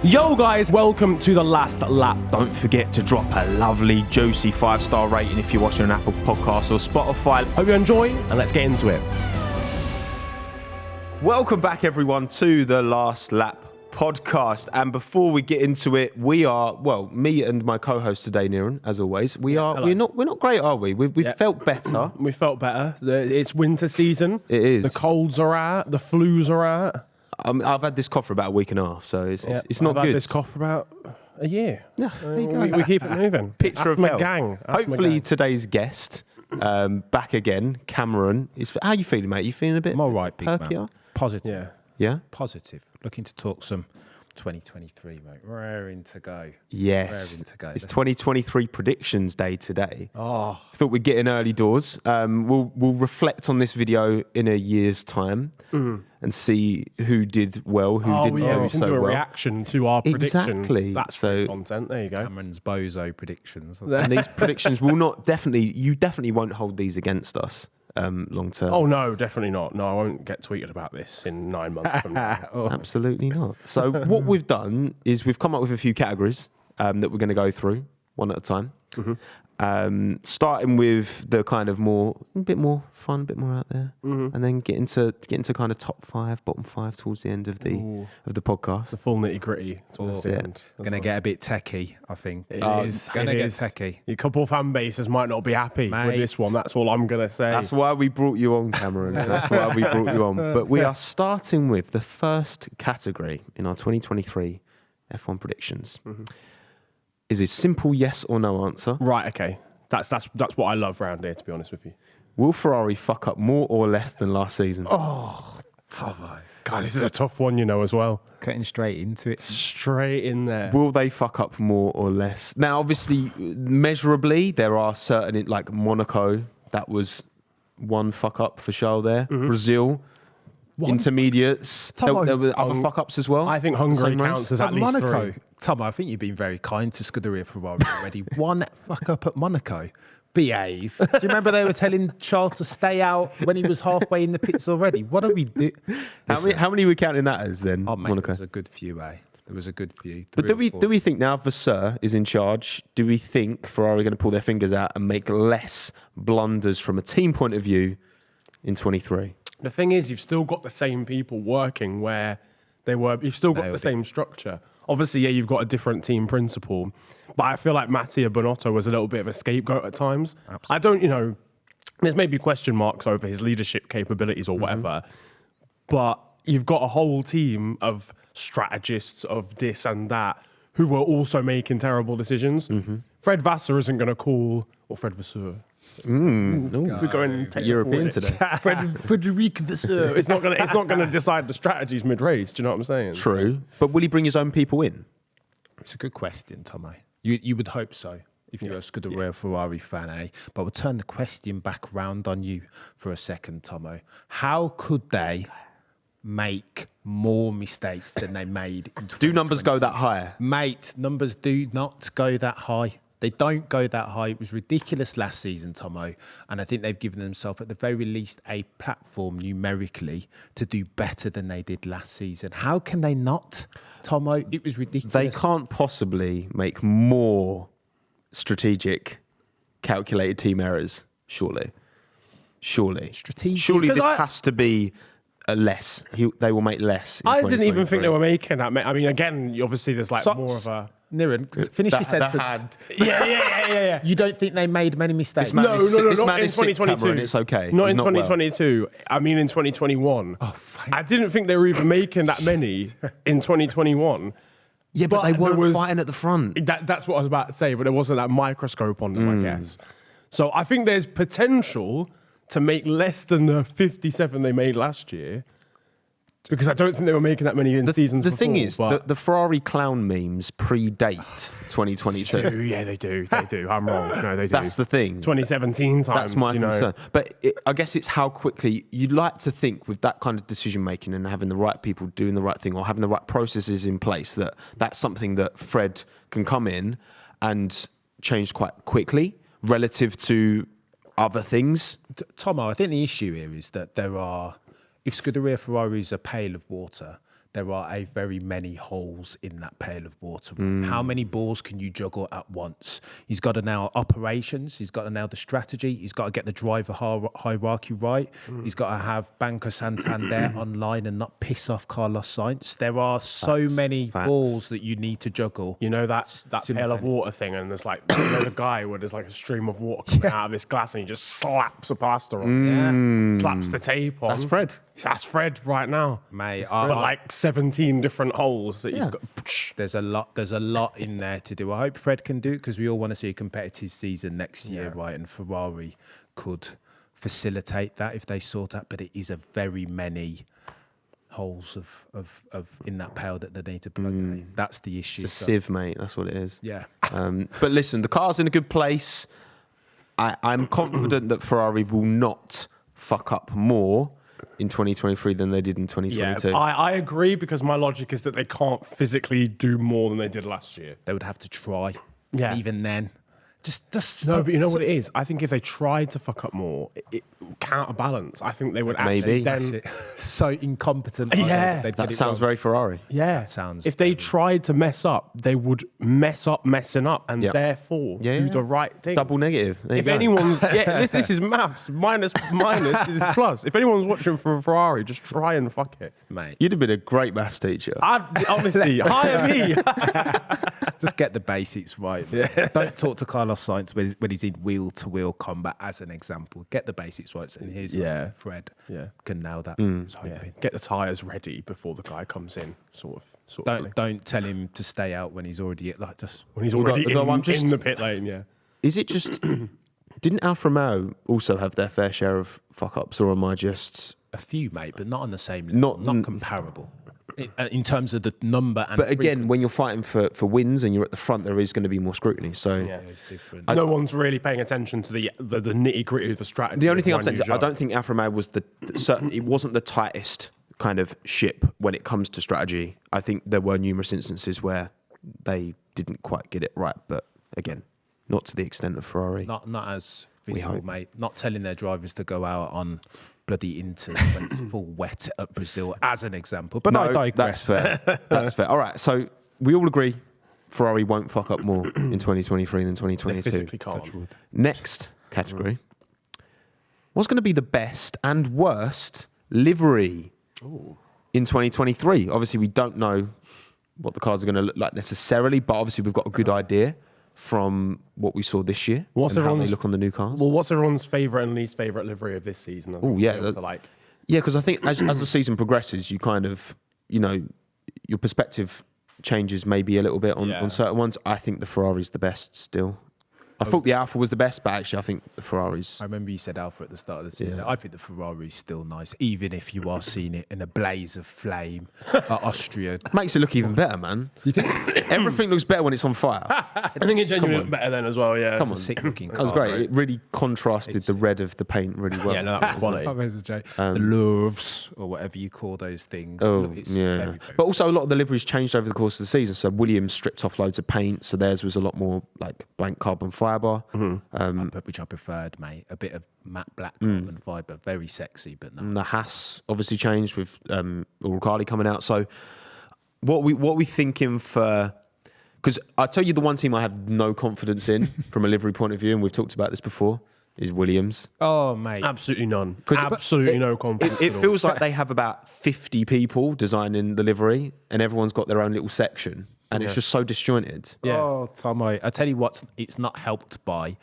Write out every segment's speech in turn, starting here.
Yo guys, welcome to the last lap. Don't forget to drop a lovely, juicy 5-star rating if you're watching on Apple Podcasts or Spotify. Hope you enjoy, and let's get into it. Welcome back, everyone, to the Last Lap podcast. And before we get into it, we are, well, me and my co-host today, Niran, as always, we're not great, are we? We felt better. We felt better. It's winter season. It is. The colds are out. The flus are out. I've had this cough for about a week and a half, so it's not good. I've had this cough for about a year. Yeah, there you go. We keep it moving. Picture That's of my health. gang. Hopefully today's guest, back again, Cameron. How are you feeling, mate? You feeling a bit I'm all right, big perkier? man. Positive. Yeah? Positive. Looking to talk some 2023, mate. Raring to go. Yes. Raring to go. It's 2023 predictions day today. Oh, Thought we'd get in early doors. We'll reflect on this video in a year's time and see who did well, who didn't we do can so do a well. reaction to our predictions. Exactly. That's So- content. There you go. Cameron's bozo predictions. And these predictions will you definitely won't hold these against us long term. Oh, no, definitely not. No, I won't get tweeted about this in 9 months from now. Absolutely not. So what we've done is we've come up with a few categories that we're going to go through one at a time. Starting with the kind of a bit more fun, a bit more out there, and then get into kind of top 5, bottom 5 towards the end of the podcast. The full nitty-gritty. That's it. Going to get a bit techie, I think. It is. Going to It get is. techie. A couple fan bases might not be happy with Mate. this one. That's all I'm going to say. That's why we brought you on, Cameron. That's why we brought you on. But we are starting with the first category in our 2023 F1 predictions. Is a simple yes or no answer. Right, okay. That's what I love round here, to be honest with you. Will Ferrari fuck up more or less than last season? Tommo. God, this is a tough one, as well. Cutting straight into it. Straight in there. Will they fuck up more or less? Now, obviously, measurably, there are certain, like Monaco, that was one fuck up for Charles there. Brazil, intermediates. There were other fuck ups as well. I think Hungary Same race? counts as at least Monaco. 3. Tommo, I think you've been very kind to Scuderia Ferrari already. One fuck up at Monaco. Behave. Do you remember they were telling Charles to stay out when he was halfway in the pits already? What do we do? How many are we counting that as then? Oh, mate, Monaco. there was a good few, eh? There was a good few. But do we think now Vasseur is in charge, do we think Ferrari are going to pull their fingers out and make less blunders from a team point of view in 23? The thing is, you've still got the same people working where they were. You've still got the same structure. Obviously, yeah, you've got a different team principle. But I feel like Mattia Bonotto was a little bit of a scapegoat at times. Absolutely. I don't, there's maybe question marks over his leadership capabilities or whatever. But you've got a whole team of strategists of this and that who were also making terrible decisions. Fred Vasseur isn't going to call, or Fred Vasseur. If we're going European today. Frederic Vasseur. It's not going to decide the strategies mid-race. Do you know what I'm saying? True. But will he bring his own people in? It's a good question, Tommo. You would hope so if you're a Scuderia Ferrari fan, eh? But we'll turn the question back round on you for a second, Tommo. How could they make more mistakes than they made in 2022? Do numbers go that high? Mate, numbers do not go that high. They don't go that high. It was ridiculous last season, Tommo. And I think they've given themselves, at the very least, a platform numerically to do better than they did last season. How can they not, Tommo? It was ridiculous. They can't possibly make more strategic, calculated team errors, surely. Strategic. Surely this Because has to be a less. They will make less. In I didn't even think 2023. they were making that. I mean, again, obviously, there's like more of a. Niran, finish your sentence. Yeah. You don't think they made many mistakes? This man No, is sick- this not man in is sick, 2022. Cameron, it's okay. Not He's in not well. 2022. I mean, in 2021. Oh, fine. I didn't think they were even making that many in 2021. Yeah, but they there weren't was- fighting at the front. That's what I was about to say, but there wasn't that microscope on them, I guess. So I think there's potential to make less than the 57 they made last year. Because I don't think they were making that many in seasons The before. thing is, but the Ferrari clown memes predate 2022. yeah, they do. I'm wrong. No, they do. That's the thing. 2017 times. That's my concern. But I guess it's how quickly you'd like to think with that kind of decision making and having the right people doing the right thing or having the right processes in place that that's something that Fred can come in and change quite quickly relative to other things. Tommo, I think the issue here is that there are, if Scuderia Ferrari is a pail of water, there are a very many holes in that pail of water. How many balls can you juggle at once? He's got to nail operations. He's got to nail the strategy. He's got to get the driver hierarchy right. He's got to have Banco Santander online and not piss off Carlos Sainz. There are so many balls that you need to juggle. You know that pail of water thing, and there's like the guy where there's like a stream of water coming out of this glass, and he just slaps a plaster on, slaps the tape on. That's Fred. That's Fred right now, Mate, but like 17 different holes that you've got. there's a lot in there to do. I hope Fred can do it because we all want to see a competitive season next year, right? And Ferrari could facilitate that if they sort out. But it is a very many holes of in that pail that they need to plug in. That's the issue. It's a sieve, mate. That's what it is. Yeah. But listen, the car's in a good place. I'm confident that Ferrari will not fuck up more in 2023 than they did in 2022. Yeah, I agree, because my logic is that they can't physically do more than they did last year. They would have to try. Yeah. Even then. Just No, but you know what it is? I think if they tried to fuck up more, it counterbalance. I think they would actually then... so incompetent. Yeah. That sounds very Ferrari. Yeah. Sounds if they tried to mess up, they would mess up messing up, and therefore do the right thing. Double negative. If anyone's... this is maths. Minus is plus. If anyone's watching from Ferrari, just try and fuck it. Mate. You'd have been a great maths teacher. Honestly, hire me. Just get the basics right. Don't talk to Carlos Sainz when he's in wheel-to-wheel combat, as an example. Get the basics right. And here's Fred. Yeah. Can nail that. Get the tyres ready before the guy comes in. Sort of. Don't tell him to stay out when he's already When he's already in the pit lane. Yeah. Is it just... Didn't Alfa Romeo also have their fair share of fuck-ups, or am I just... A few, mate, but not on the same level. Not comparable. In terms of the number and But again, when you're fighting for wins and you're at the front, there is going to be more scrutiny. So it's different. No one's really paying attention to the nitty-gritty of the strategy. The only thing I'm saying is I don't think Alfa Romeo was it wasn't the tightest kind of ship when it comes to strategy. I think there were numerous instances where they didn't quite get it right. But again, not to the extent of Ferrari. Not as visible, mate. Not telling their drivers to go out on bloody Inter when it's full wet at Brazil, as an example. But I digress. That's fair. That's fair. All right, so we all agree Ferrari won't fuck up more in 2023 than 2022. They physically can't. Next category. What's going to be the best and worst livery in 2023? Obviously, we don't know what the cars are going to look like necessarily, but obviously we've got a good idea from what we saw this year and how they look on the new cars. Well, what's everyone's favourite and least favourite livery of this season? Oh, yeah. Yeah, because I think as the season progresses, you kind of, your perspective changes maybe a little bit on certain ones. I think the Ferrari's the best still. I thought the Alfa was the best, but actually I think the Ferrari's... I remember you said Alfa at the start of the season. Yeah. I think the Ferrari's still nice, even if you are seeing it in a blaze of flame at Austria. Makes it look even better, man. You think everything looks better when it's on fire? I think it genuinely looked better then as well, yeah. Come on, sick looking car. That was great. It really contrasted the red of the paint really well. Yeah, no, that was quality. The Louvres, or whatever you call those things. Very, but also a lot of the liveries changed over the course of the season. So Williams stripped off loads of paint, so theirs was a lot more like blank carbon fibre. Which I preferred, mate. A bit of matte black carbon fibre, very sexy, but no. And the Haas obviously changed with Uralkali coming out. So what we thinking for? Because I tell you, the one team I have no confidence in from a livery point of view, and we've talked about this before, is Williams. Oh, mate, absolutely none. Absolutely no confidence. It feels like they have about 50 people designing the livery, and everyone's got their own little section. And it's just so disjointed. Yeah. Oh, Tommo, I tell you what, it's not helped by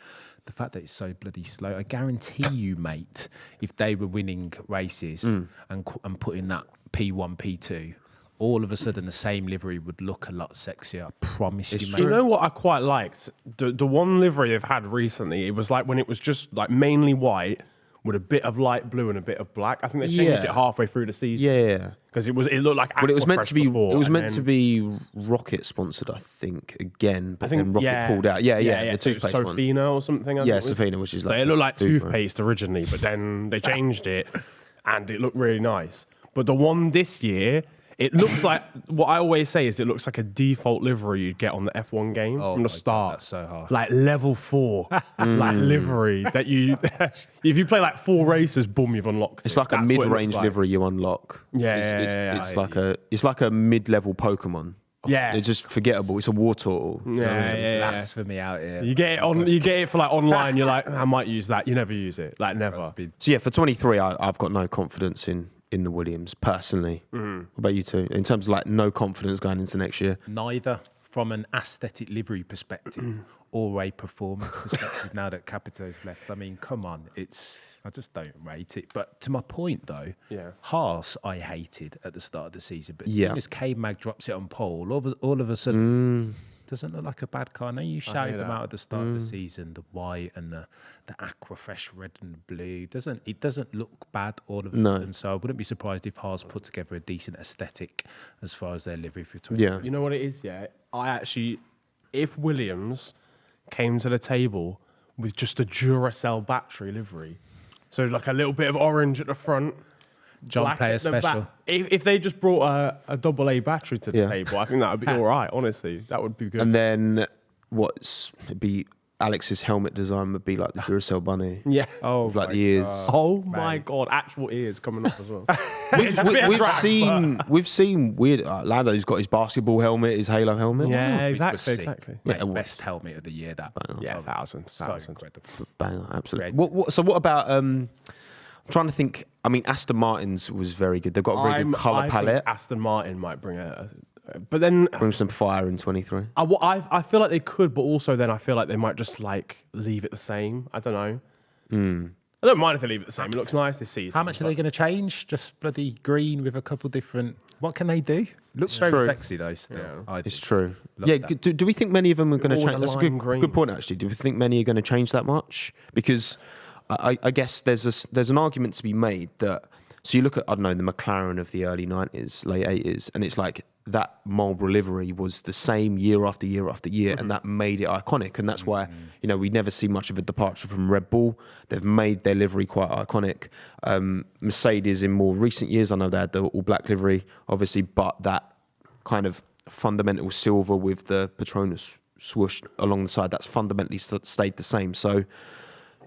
the fact that it's so bloody slow. I guarantee you, mate, if they were winning races and putting that P1, P2, all of a sudden the same livery would look a lot sexier. I promise you, mate. You know what I quite liked? The one livery they've had recently, it was like when it was just like mainly white with a bit of light blue and a bit of black. I think they changed it halfway through the season. Yeah. Because it looked like it was meant to be before, it was meant to be Rocket sponsored, I think, again, but then Rocket pulled out. The toothpaste one. Sofina or something. Sofina, which is like... So it looked like toothpaste originally, but then they changed it and it looked really nice. But the one this year, It looks like, what I always say is it looks like a default livery you'd get on the F1 game from the start. That's so hard. Like level 4, like livery that you, if you play like 4 races, boom, you've unlocked it. It's like a mid-range livery you unlock. It's like a mid-level Pokemon. Yeah, it's just forgettable. It's a war turtle. That's for me out here. You get it on. You get it for like online. You're like, I might use that. You never use it. Like never. So yeah, for 23, I've got no confidence in the Williams personally. What about you two? In terms of like no confidence going into next year. Neither from an aesthetic livery perspective or a performance perspective. Now that Capito's left, I mean, come on, I just don't rate it. But to my point though, Haas I hated at the start of the season, but as soon as K-Mag drops it on pole, all of a sudden. Doesn't look like a bad car. I know you shouted them out at the start of the season, the white and the aqua fresh red and blue. It doesn't look bad all of a sudden. So I wouldn't be surprised if Haas put together a decent aesthetic as far as their livery for 20. Yeah. You know what it is, yeah? If Williams came to the table with just a Duracell battery livery, so like a little bit of orange at the front, John Player special. If they just brought a AA battery to the table, I think that would be all right. Honestly, that would be good. And then it'd be Alex's helmet design would be like the Duracell bunny. Yeah. Oh, with like the ears. Oh my God! Actual ears coming off as well. We've seen weird. Lando's got his basketball helmet, his Halo helmet. Yeah, exactly. Yeah, best helmet of the year. That. Yeah, 1,000. So incredible. Banger, absolutely. What about? I'm trying to think. I mean, Aston Martin's was very good. They've got a very good colour palette. Aston Martin might bring but then bring some fire in 23. I feel like they could, but also then I feel like they might just like leave it the same. I don't know. I don't mind if they leave it the same. It looks nice this season. How much are they going to change? Just bloody green with a couple different. What can they do? Looks very sexy though. Still, it's true. Yeah. Do we think many of them are going to change? That's a good point actually. Do we think many are going to change that much? Because I guess there's an argument to be made that. So you look at, I don't know, the McLaren of the early 90s, late 80s, and it's like that Marlboro livery was the same year after year after year, and that made it iconic. And that's why, we never see much of a departure from Red Bull. They've made their livery quite iconic. Mercedes in more recent years, I know they had the all-black livery, obviously, but that kind of fundamental silver with the Petronas swoosh along the side, that's fundamentally stayed the same. So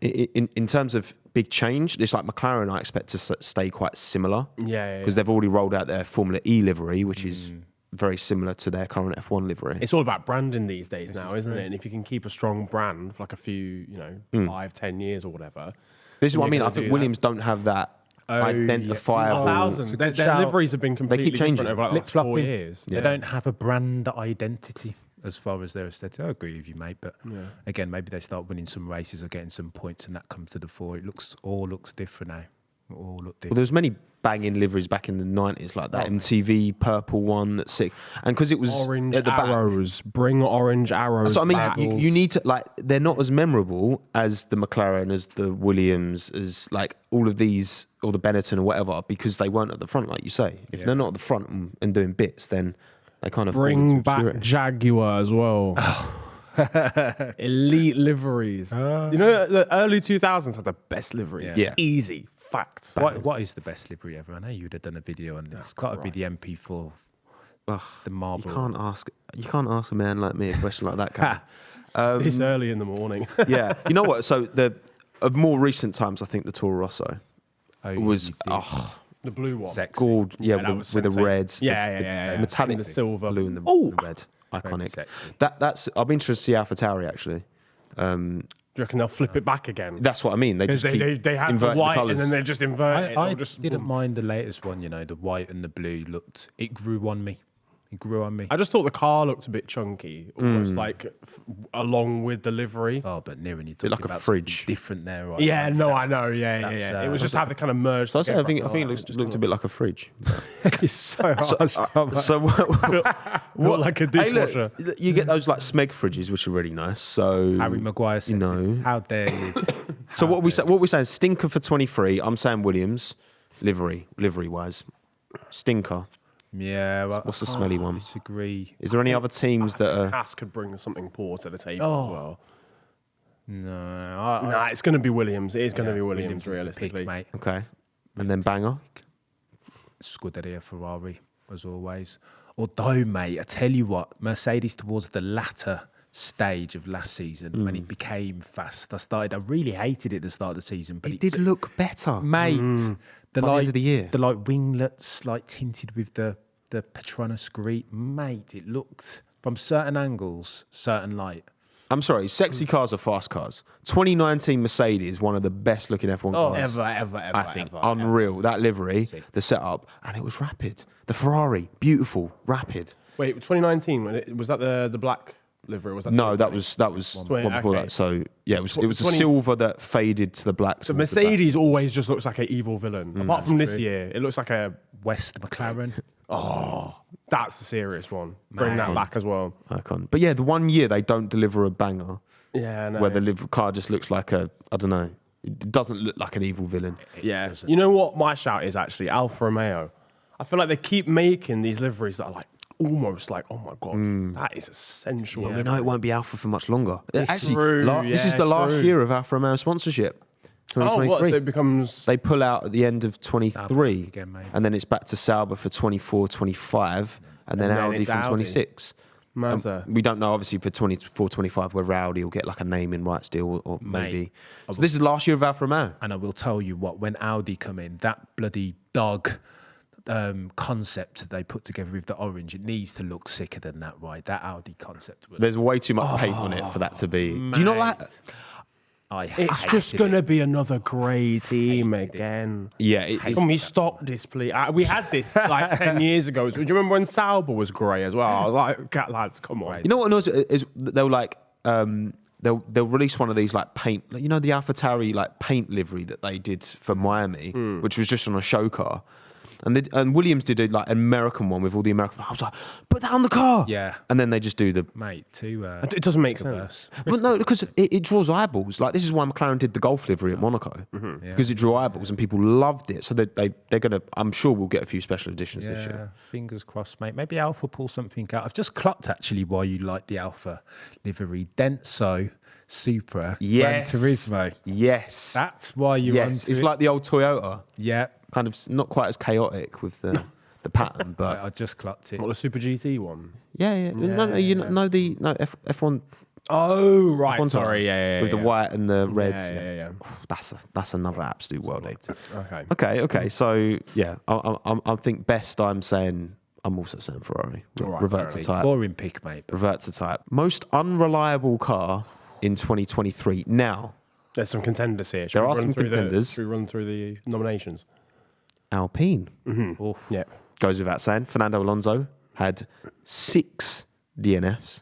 in terms of big change, it's like McLaren I expect to stay quite similar. Because they've already rolled out their Formula E livery, which is very similar to their current F1 livery. It's all about branding these days now, isn't it? And if you can keep a strong brand for like a few, 5-10 years or whatever. This is what I mean. I think Williams don't have that identifiable. Their liveries have been completely different over like the last 4 years. They don't have a brand identity as far as their aesthetic. I agree with you, mate. But again, maybe they start winning some races or getting some points, and that comes to the fore. It all looks different now. All look different. Well, there was many banging liveries back in the 90s, like that MTV purple one that's sick. And because it was orange at the arrows, bring orange arrows. So I mean, you need to they're not as memorable as the McLaren, as the Williams, as like all of these, or the Benetton or whatever, because they weren't at the front, like you say. If they're not at the front and doing bits, then they kind of bring back Jaguar as well. Elite liveries. The early 2000s had the best liveries. Yeah. Easy. Facts. What is the best livery ever? I know you'd have done a video on this. It's got to be the MP4. The marble. You can't ask a man like me a question like that, can you? This early in the morning. Yeah. You know what? So of more recent times, I think the Toro Rosso was the blue one. Sexy. Gold, with the reds, the metallic, the silver, blue and the red, iconic. That's I'm interested to see AlphaTauri actually. Do you reckon they'll flip it back again? That's what I mean. They just keep they had the white and then they just invert it. I didn't mind the latest one. The white and the blue it grew on me. I just thought the car looked a bit chunky, almost like along with the livery. Oh, but Niran, you're talking like about a fridge. Different there, right? Yeah, I know. Yeah. It was just how they kind of merged together. I think it looked a bit like a fridge. It's so harsh. So what like a dishwasher? Hey, look, you get those like Smeg fridges, which are really nice. So Harry Maguire said, how dare you? So what we saying? Stinker for 23. I'm saying Williams livery wise, stinker. Yeah, well, what's the smelly one? Disagree. Is there any other teams that are? Haas could bring something poor to the table as well. No, it's going to be Williams. It is going to be Williams realistically, mate. Okay, and then banger. Scuderia Ferrari. as always. Although, mate, I tell you what, Mercedes towards the latter stage of last season when it became fast. I really hated it at the start of the season, but It did look better. mate, the By the end of the year. the like winglets like tinted with the Petronas green, mate, it looked from certain angles, certain light. I'm sorry, sexy cars are fast cars. 2019 Mercedes, one of the best looking F1 cars. Ever, I think unreal. That livery, the setup, and it was rapid. The Ferrari, beautiful, rapid. Wait, 2019, was that the black livery? Or was that No, that was one before that. So yeah, it was the silver that faded to the black. So Mercedes always just looks like an evil villain. Apart from this year, it looks like a West McLaren. Oh, that's a serious one. Bring that back as well. Icon. But yeah, the 1 year they don't deliver a banger Yeah, no. where the car just looks like I don't know. It doesn't look like an evil villain. Yeah. You know what my shout is actually? Alfa Romeo. I feel like they keep making these liveries that are like almost like, oh my God, that is essential. Well, we know it won't be Alpha for much longer. Actually, true, this is the last year of Alfa Romeo sponsorship. Oh, 2023. what? So it becomes... They pull out at the end of 23, again, maybe. and then it's back to Sauber for 24, 25, and then Audi it's from Audi. 26. Mazda. We don't know, obviously, for 24, 25, whether Audi will get like a naming rights deal or maybe. Mate, So this is the last year of Alfa Romeo. And I will tell you what, when Audi come in, that bloody dog concept they put together with the orange, it needs to look sicker than that, right? That Audi concept. There's way too much paint on it for that to be. Do you not like? It's just going to be another grey team again. Yeah, Can we stop this, please? We had this like 10 years ago. Do you remember when Sauber was grey as well? I was like, lads, come on. You know what annoys is they'll like they'll release one of these like paint, you know, the AlphaTauri like paint livery that they did for Miami, which was just on a show car. And Williams did like an American one with all the American. I was like, put that on the car. Yeah. And then they just do the. Mate, too. It doesn't make sense. Well, no, because it draws eyeballs. Like this is why McLaren did the Golf livery at Monaco, because it drew eyeballs and people loved it. So they're gonna. I'm sure we'll get a few special editions this year. Fingers crossed, mate. Maybe Alpha pull something out. I've just clocked actually why you like the Alpha livery. Denso, Supra, Yes. Gran Turismo. Yes. That's why you're Yes. onto It's it. like the old Toyota. Yeah. Kind of not quite as chaotic with the pattern, but I just clocked it. What, the Super GT one? yeah. No, you know the F1 Oh, right. F1 Sorry, yeah. with the white and the reds. Yeah. That's another absolute worldie. Okay. Okay. So yeah, I think best. I'm saying I'm also saying Ferrari. All right, Revert to Ferrari. type. Boring pick, mate. But Revert to type. Most unreliable car in 2023. Now, There's some contenders here. There are some contenders. Should we run through the nominations? Alpine oof. Yeah. goes without saying. Fernando Alonso had 6 DNFs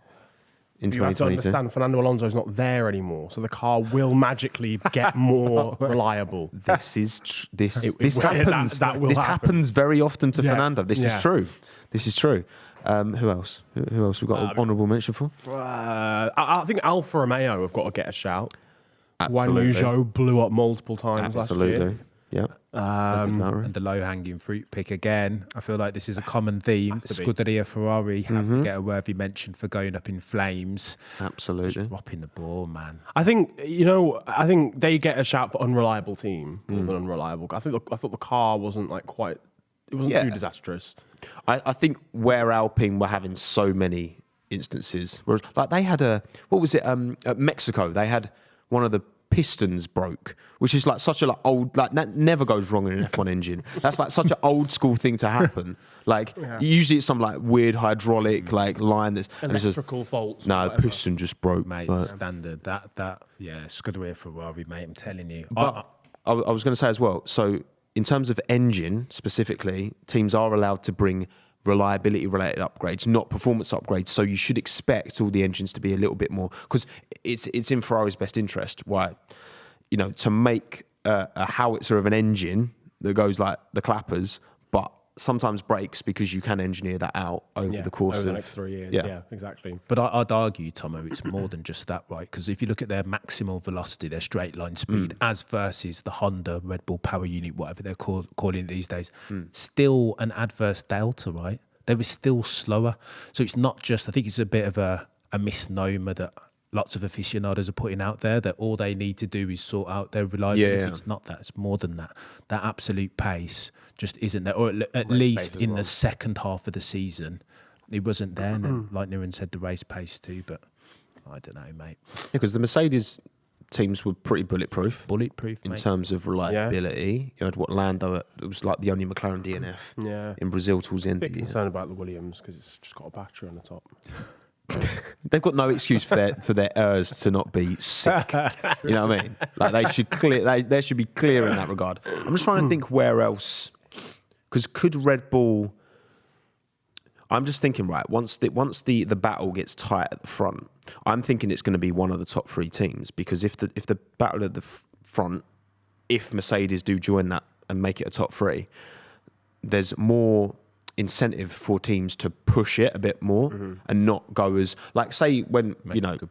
in You have to 2022. understand, Fernando Alonso's not there anymore, so the car will magically get more reliable. This is this will- happens. that will this happen. happens very often to Yeah. Fernando. This is Yeah. true. This is true. Who else? Who else we got an honourable mention for? I think Alfa Romeo have got to get a shout. Absolutely. Guanyu blew up multiple times last year. Absolutely. Yeah. And the low-hanging fruit pick again. I feel like this is a common theme. to be. Scuderia Ferrari have to get a worthy mention for going up in flames. Absolutely. Dropping the ball, man. I think they get a shout for unreliable team more than unreliable. I thought the car wasn't like quite. It wasn't Yeah. too disastrous. I think where Alpine were having so many instances, whereas like they had at Mexico, they had one of the pistons broke, which is like such a old, like that never goes wrong in an F1 engine. That's like such an old school thing to happen. Like usually it's some like weird hydraulic like line that's and it's just, Electrical faults. no, whatever. piston just broke. Mate, Like- standard. Yeah, Scuderia Ferrari, mate, I'm telling you. But I was going to say as well, so in terms of engine specifically, teams are allowed to bring reliability related upgrades, not performance upgrades. So you should expect all the engines to be a little bit more, because it's in Ferrari's best interest. Why, to make a howitzer of an engine that goes like the clappers, but sometimes breaks because you can engineer that out over the course over the of next 3 years. Yeah. Yeah, exactly. But I'd argue, Tommo, it's more than just that, right? Because if you look at their maximal velocity, their straight line speed, as versus the Honda Red Bull Power Unit, whatever they're calling it these days, still an adverse delta, right? They were still slower. So it's not just, I think it's a bit of a misnomer that lots of aficionados are putting out there, that all they need to do is sort out their reliability. Yeah. It's not that. It's more than that. That absolute pace just isn't there, or at least in the second half of the season, he wasn't there. And then, like Niran said, the race pace too, but I don't know, mate. Because the Mercedes teams were pretty bulletproof. Bulletproof, in mate. terms of reliability. You had Lando, it was like the only McLaren DNF in Brazil towards the end. A bit concerned about the Williams because it's just got a battery on the top. They've got no excuse for their errors to not be sick. You know what I mean? Like they should clear. They should be clear in that regard. I'm just trying to think where else, because could Red Bull? I'm just thinking, right, once the battle gets tight at the front, I'm thinking it's going to be one of the top 3 teams, because if the battle at the front, if Mercedes do join that and make it a top 3, there's more incentive for teams to push it a bit more and not go as, like, say when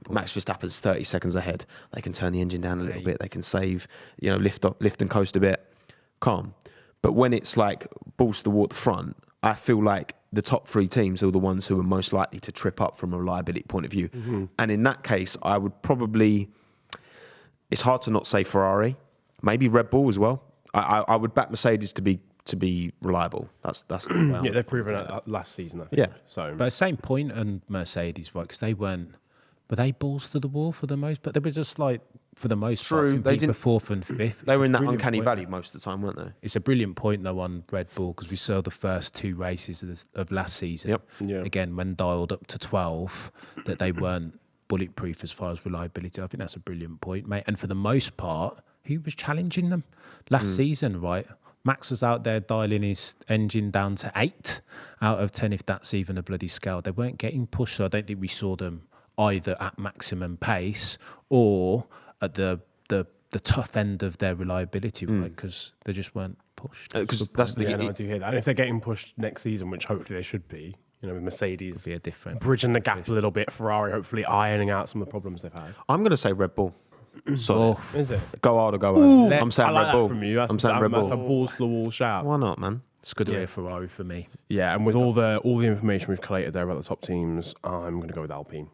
Max Verstappen's 30 seconds ahead, they can turn the engine down a little bit, they can save, lift and coast a bit, calm. But when it's like balls to the wall at the front, I feel like the top 3 teams are the ones who are most likely to trip up from a reliability point of view. And in that case, I would probably, it's hard to not say Ferrari, maybe Red Bull as well. I would back Mercedes to be reliable. That's the way Yeah, they've proven that last season, I think. Yeah. So, But same point on Mercedes, right? Because they were they balls to the wall for the most, but they were just like, for the most part, They didn't for 4th and 5th. They were in that uncanny valley most of the time, weren't they? It's a brilliant point, though, on Red Bull, because we saw the first 2 races of last season. Yep. Yeah. Again, when dialed up to 12, that they weren't bulletproof as far as reliability. I think that's a brilliant point, mate. And for the most part, who was challenging them last season, right? Max was out there dialing his engine down to 8 out of 10, if that's even a bloody scale. They weren't getting pushed, so I don't think we saw them either at maximum pace or at the tough end of their reliability, right? Because they just weren't pushed. Because that's the I do hear that. And if they're getting pushed next season, which hopefully they should be, with Mercedes Be a different bridging the gap a little bit, Ferrari hopefully ironing out some of the problems they've had. I'm going to say Red Bull. So Is it? go hard or go home. I'm saying I like Red Bull. that from you. I'm saying Red That's a Bull. balls to the wall shout. Why not, man? Scuderia Ferrari for me. Yeah, and with all the information we've collated there about the top teams, I'm going to go with Alpine.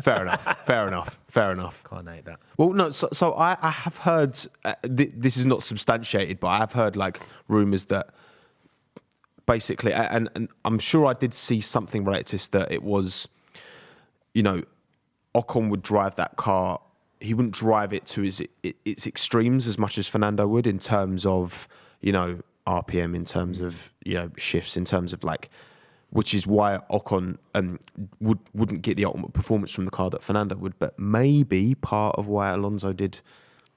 Fair enough. Can't hate that. Well, no. So I have heard this is not substantiated, but I have heard like rumours that basically, and I'm sure I did see something related to this, that it was, Ocon would drive that car. He wouldn't drive it to its extremes as much as Fernando would in terms of RPM, in terms of shifts, in terms of like. Which is why Ocon wouldn't get the ultimate performance from the car that Fernando would, but maybe part of why Alonso did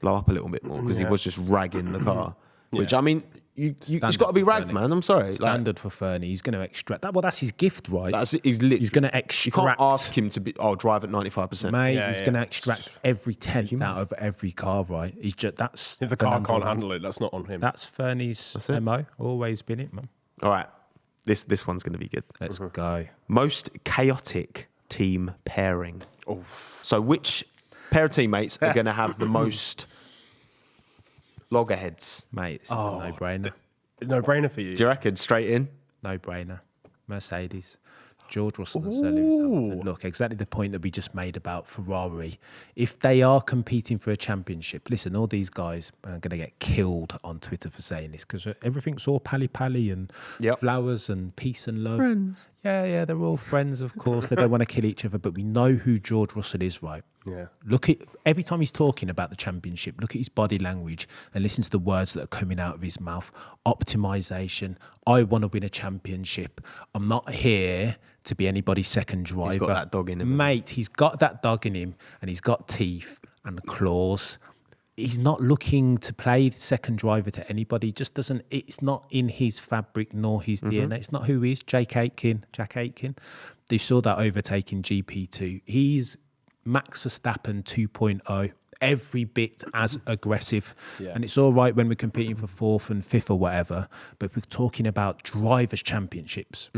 blow up a little bit more, because he was just ragging the car. Which, I mean, he's got to be ragged, man. I'm sorry. Standard for Fernie. He's going to extract that. Well, that's his gift, right? He's going to extract. You can't ask him to drive at 95%. Mate, he's going to extract every tenth out of every car, right? He's just that's. If the car can't handle it, that's not on him. That's Fernie's MO. Always been it, man. All right. This one's going to be good. Let's go. Most chaotic team pairing. So which pair of teammates are going to have the most loggerheads? Mate, this is a no-brainer. No-brainer for you. Do you reckon straight in? No-brainer. Mercedes. George Russell and Sir Lewis Hamilton. Look, exactly the point that we just made about Ferrari. If they are competing for a championship, listen, all these guys are going to get killed on Twitter for saying this, because everything's all pally-pally and flowers and peace and love. Friends. Yeah, they're all friends, of course. They don't want to kill each other, but we know who George Russell is, right? Yeah. Look at every time he's talking about the championship, look at his body language and listen to the words that are coming out of his mouth. Optimization. I want to win a championship. I'm not here to be anybody's second driver. He's got that dog in him. Mate, he's got that dog in him, and he's got teeth and claws. He's not looking to play second driver to anybody. He just doesn't. It's not in his fabric nor his DNA. It's not who he is. Jack Aitken. They saw that overtaking GP2. He's Max Verstappen 2.0. Every bit as aggressive. And it's all right when we're competing for 4th and 5th or whatever, but if we're talking about drivers' championships,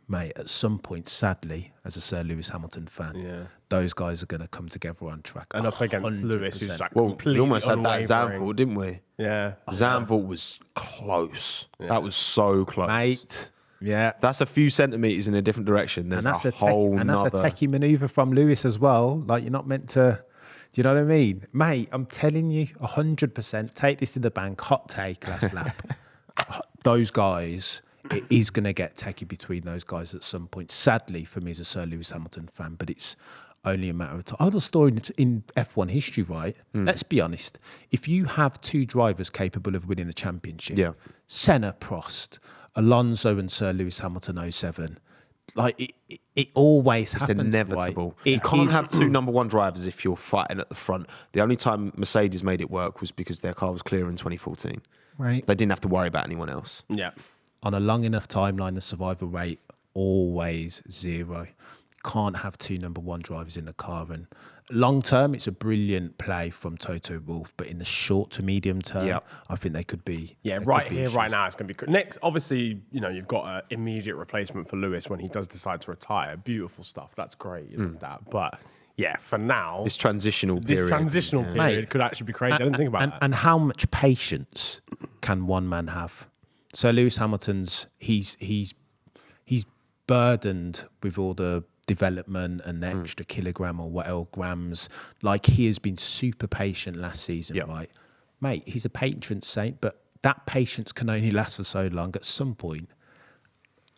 mate, at some point, sadly, as a Sir Lewis Hamilton fan, those guys are going to come together on track. And up against Lewis, who's like Well, completely we almost had that at unwavering. Zandvoort, didn't we? Yeah. Zandvoort was close. That was so close. Mate, yeah. That's a few centimetres in a different direction. There's And that's a whole that's a techie manoeuvre from Lewis as well. Like, you're not meant to... Do you know what I mean? Mate, I'm telling you, 100%, take this to the bank, hot take last lap. those guys, it is going to get techie between those guys at some point. Sadly, for me as a Sir Lewis Hamilton fan, but it's only a matter of time. I was a story in F1 history, right? Let's be honest. If you have two drivers capable of winning a championship, Senna, Prost, Alonso and Sir Lewis Hamilton 07, like it always happens. It's inevitable. Right? You can't have two number one drivers if you're fighting at the front. The only time Mercedes made it work was because their car was clear in 2014. Right. They didn't have to worry about anyone else. Yeah. On a long enough timeline, the survival rate always 0. Can't have two number one drivers in the car. And long term, it's a brilliant play from Toto Wolff. But in the short to medium term, I think they could be. Yeah, right here, right now, it's going to be next. Obviously, you've got an immediate replacement for Lewis when he does decide to retire. Beautiful stuff. That's great. That, but yeah, for now, This transitional period could actually be crazy. I didn't think about that. And how much patience can one man have? So Lewis Hamilton's he's burdened with all the development and the extra kilogram or whatever grams. Like, he has been super patient last season, right? Mate, he's a patron saint, but that patience can only last for so long. At some point,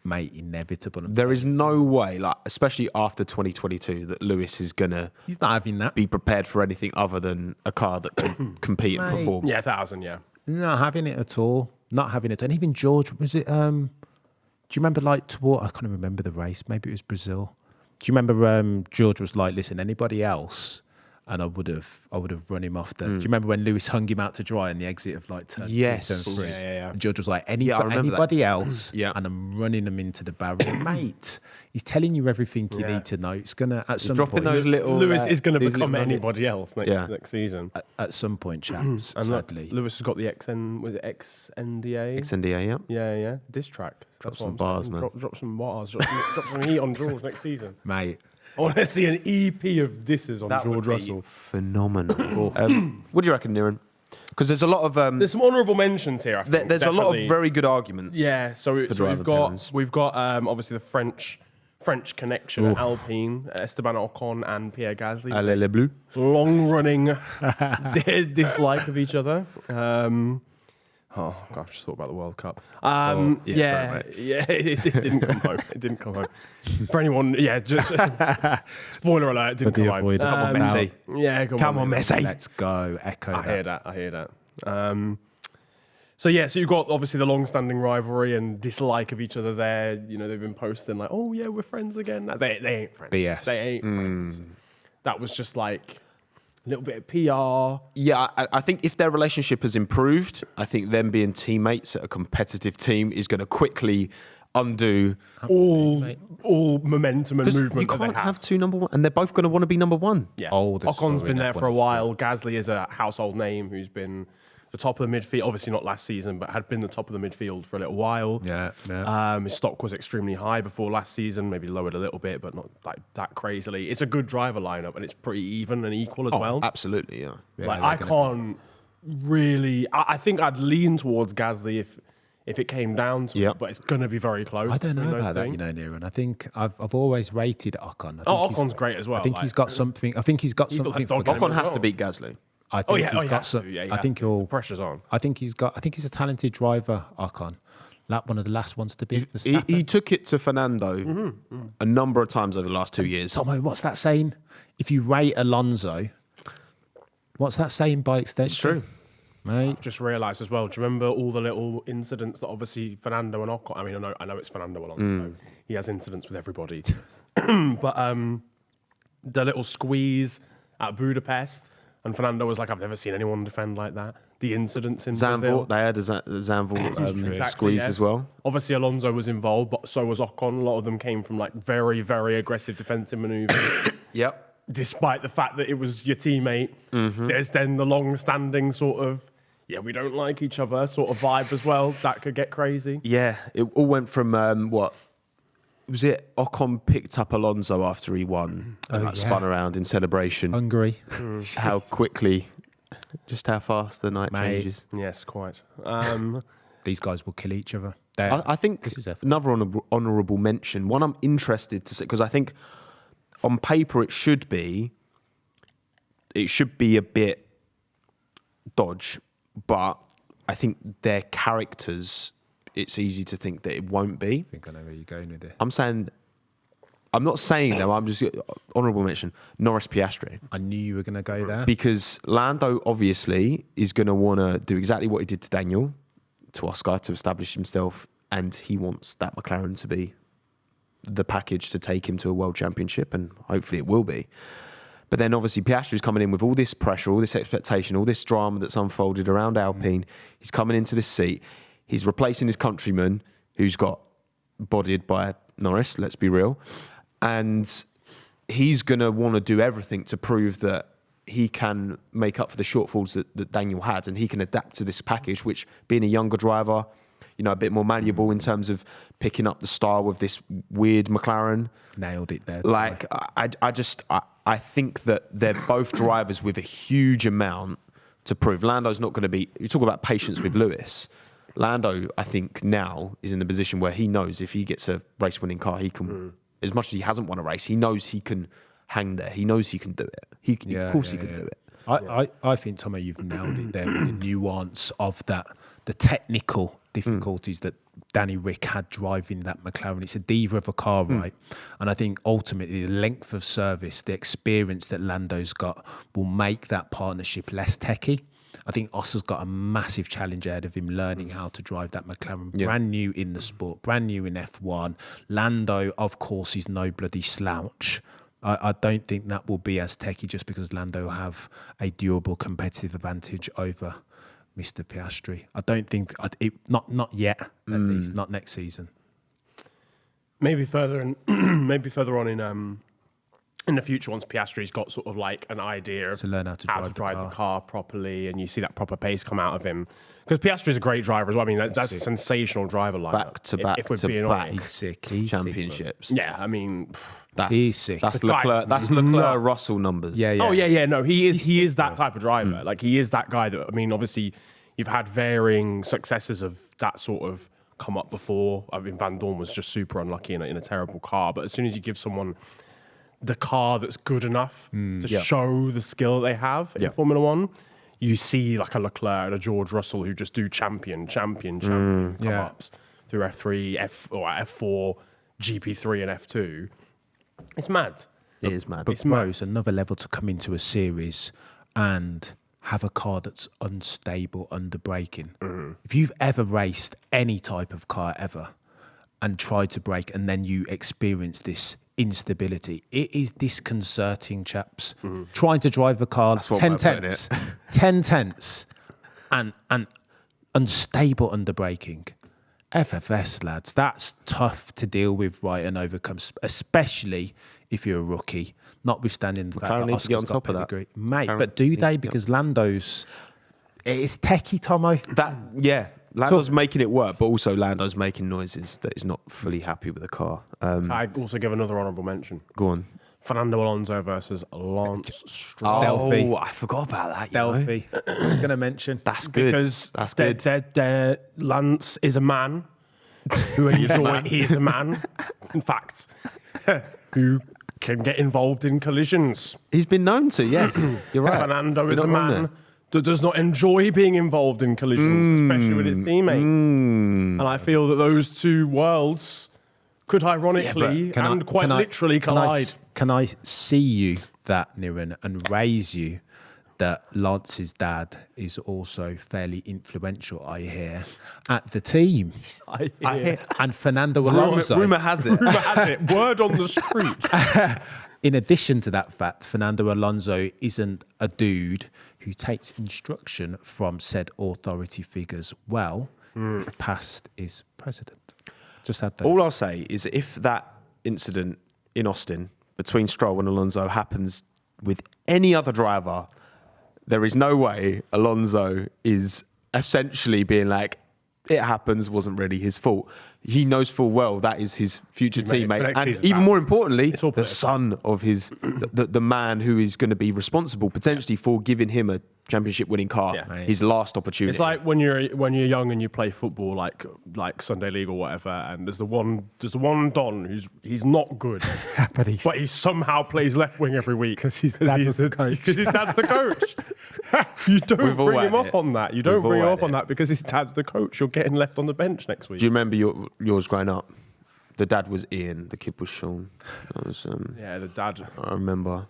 mate, inevitable. There is no way, like, especially after 2022, that Lewis is gonna. He's not having that. Be prepared for anything other than a car that can compete and perform. Yeah, 1,000. Yeah. Not having it at all. Not having it. And even George, was it? Do you remember, like, toward? I can't remember the race. Maybe it was Brazil. Do you remember George was like, listen, anybody else, and I would have run him off. Do you remember when Lewis hung him out to dry in the exit of like turn? Yes. Turn 3? Yeah. And George was like, anybody else, Yeah. and I'm running them into the barrier, mate. He's telling you everything you need to know. It's gonna at some dropping point. those little. Lewis is going to these become little anybody else next season. At some point, chaps. And look, sadly, Lewis has got the XNDA. XNDA, yeah. Yeah. Diss track. Drop That's some what I'm bars, saying. man. Drop some bars. Drop some heat on George next season. mate. I want to see an EP of disses on George Russell. Phenomenal. What do you reckon, Niran? Because there's a lot of There's some honourable mentions here. I think, there's a lot definitely. of very good arguments. Yeah. So driver we've got obviously the French connection at Alpine, Esteban Ocon and Pierre Gasly. Allez les bleus. Long running dislike of each other. Oh, God, I've just thought about the World Cup. It didn't come home. It didn't come home. For anyone, just spoiler alert, it didn't come home. Come on, Messi. Yeah, Come on, Messi. Let's go. Echo. I hear that. So you've got obviously the long-standing rivalry and dislike of each other there. They've been posting like, "Oh yeah, we're friends again." They ain't friends. BS. They ain't friends. That was just like a little bit of PR. Yeah, I think if their relationship has improved, I think them being teammates at a competitive team is going to quickly undo all momentum and movement. You that can't they have two number one, and they're both going to want to be number one. Yeah, Oldest Ocon's been story there in for a F1 while. Gasly is a household name who's been the top of the midfield. Obviously not last season, but had been the top of the midfield for a little while. Yeah. His stock was extremely high before last season, maybe lowered a little bit, but not like that crazily. It's a good driver lineup, and it's pretty even and equal as well. Absolutely, yeah. Like I can't really. I think I'd lean towards Gasly if it came down to it, but it's going to be very close. I don't know between about those that, two. Niran. I think I've always rated Ocon. Ocon's great as well. I think he's got something. I think he's got something. dog For in him. Ocon has to beat Gasly. I think he he's got has some. to. Yeah, I think he'll. Pressure's on. I think he's a talented driver, Ocon. Like one of the last ones to beat Verstappen. He took it to Fernando a number of times over the last 2 years. Tommo, what's that saying? If you rate Alonso, what's that saying by extension? It's true. Mate. Just realised as well. Do you remember all the little incidents that obviously Fernando and Ocon? I mean, I know it's Fernando Alonso. He has incidents with everybody, but the little squeeze at Budapest, and Fernando was like, "I've never seen anyone defend like that." The incidents in Brazil. They had a Zandvoort squeeze as well. Obviously, Alonso was involved, but so was Ocon. A lot of them came from like very, very aggressive defensive manoeuvres. Yep. Despite the fact that it was your teammate, there's then the long-standing sort of, we don't like each other sort of vibe as well. That could get crazy. Yeah, it all went from what was it? Ocon picked up Alonso after he won and spun around in celebration. Hungary. How quickly, just how fast the night changes. Yes, quite. These guys will kill each other. I think another honourable mention. One I'm interested to see because I think on paper it should be a bit dodge, but I think their characters it's easy to think that it won't be. I think I know where you're going with it. I'm not saying them. I'm just honourable mention Norris Piastri. I knew you were going to go there. Because Lando obviously is going to want to do exactly what he did to Daniel, to Oscar, to establish himself, and he wants that McLaren to be the package to take him to a world championship, and hopefully it will be. But then obviously Piastri's coming in with all this pressure, all this expectation, all this drama that's unfolded around Alpine. He's coming into this seat. He's replacing his countryman who's got bodied by Norris, let's be real. And he's going to want to do everything to prove that he can make up for the shortfalls that Daniel had, and he can adapt to this package, which, being a younger driver, you know, a bit more malleable in terms of picking up the style of this weird McLaren. Nailed it there. Like, I think that they're both drivers with a huge amount to prove. Lando's not going to be... You talk about patience with Lewis. Lando, I think, now is in a position where he knows if he gets a race-winning car, he can... As much as he hasn't won a race, he knows he can hang there. He knows he can do it. Of course he can do it. I think, Tommo, you've nailed it there with the nuance of that, the technical difficulties that Danny Rick had driving that McLaren. It's a diva of a car, right? And I think ultimately the length of service, the experience that Lando's got will make that partnership less techie. I think Oscar's got a massive challenge ahead of him learning how to drive that McLaren. Brand new in the sport, brand new in F1. Lando, of course, is no bloody slouch. I don't think that will be as techie just because Lando have a durable competitive advantage over Mr. Piastri. I don't think, not yet, at least, not next season. Maybe further on in the future, once Piastri's got sort of like an idea of To learn how to drive the car properly, and you see that proper pace come out of him. Because Piastri's a great driver as well. I mean, that's a sensational driver lineup. Back to back if we're to being back. honest. He's sick. He's Championships. Yeah, I mean... He's sick. That's guy- Leclerc. That's Leclerc Russell numbers. Yeah. Oh, yeah. No, he is that type of driver. Like, he is that guy that... I mean, obviously, you've had varying successes of that sort of come up before. I mean, Van Dorn was just super unlucky in a terrible car. But as soon as you give someone the car that's good enough to show the skill they have in Formula One, you see like a Leclerc and a George Russell who just do champion come-ups through F3, F4, GP3 and F2. It's mad. It is mad. But bro, it's another level to come into a series and have a car that's unstable under braking. If you've ever raced any type of car ever and tried to brake and then you experience this instability, it is disconcerting, chaps. Trying to drive a car 10 tenths, 10 tenths and unstable under braking. FFS, lads, that's tough to deal with, right, and overcome, especially if you're a rookie, notwithstanding the fact that need to get on Oscar's got top of that. pedigree. Mate, but do they? Because Lando's... It's techie, Tommo. Lando's making it work, but also Lando's making noises that he's not fully happy with the car. I'd also give another honourable mention. Go on. Fernando Alonso versus Lance Stroll. Stealthy. Oh, I forgot about that. Stealthy. I was going to mention. That's good. Because That's good. Lance is a man who he is a man, in fact, who can get involved in collisions. He's been known to, yes. You're right. Fernando is You're a not wrong man there. that does not enjoy being involved in collisions, especially with his teammate. And I feel that those two worlds could ironically and quite literally collide. Can I see you that, Niran, and raise you that Lance's dad is also fairly influential, I hear, at the team. I hear. And Fernando Alonso. Rumour has it. Rumour has it. Word on the street. In addition to that fact, Fernando Alonso isn't a dude who takes instruction from said authority figures. Well, if past is president. Just had those. All I'll say is if that incident in Austin between Stroll and Alonso happens with any other driver, there is no way Alonso is essentially being like, it happens, wasn't really his fault. he knows full well that is his future teammate, and season, even more importantly, the political. son of the man who is going to be responsible potentially for giving him a championship-winning car, his last opportunity. It's like when you're young and you play football, like Sunday League or whatever, and there's the one Don he's not good, but he somehow plays left wing every week because his dad's the coach. Because his dad's the coach. You don't bring him up on that. You don't bring him up on that because his dad's the coach. You're getting left on the bench next week. Do you remember yours growing up? The dad was Ian, the kid was Sean. That was, the dad. I remember.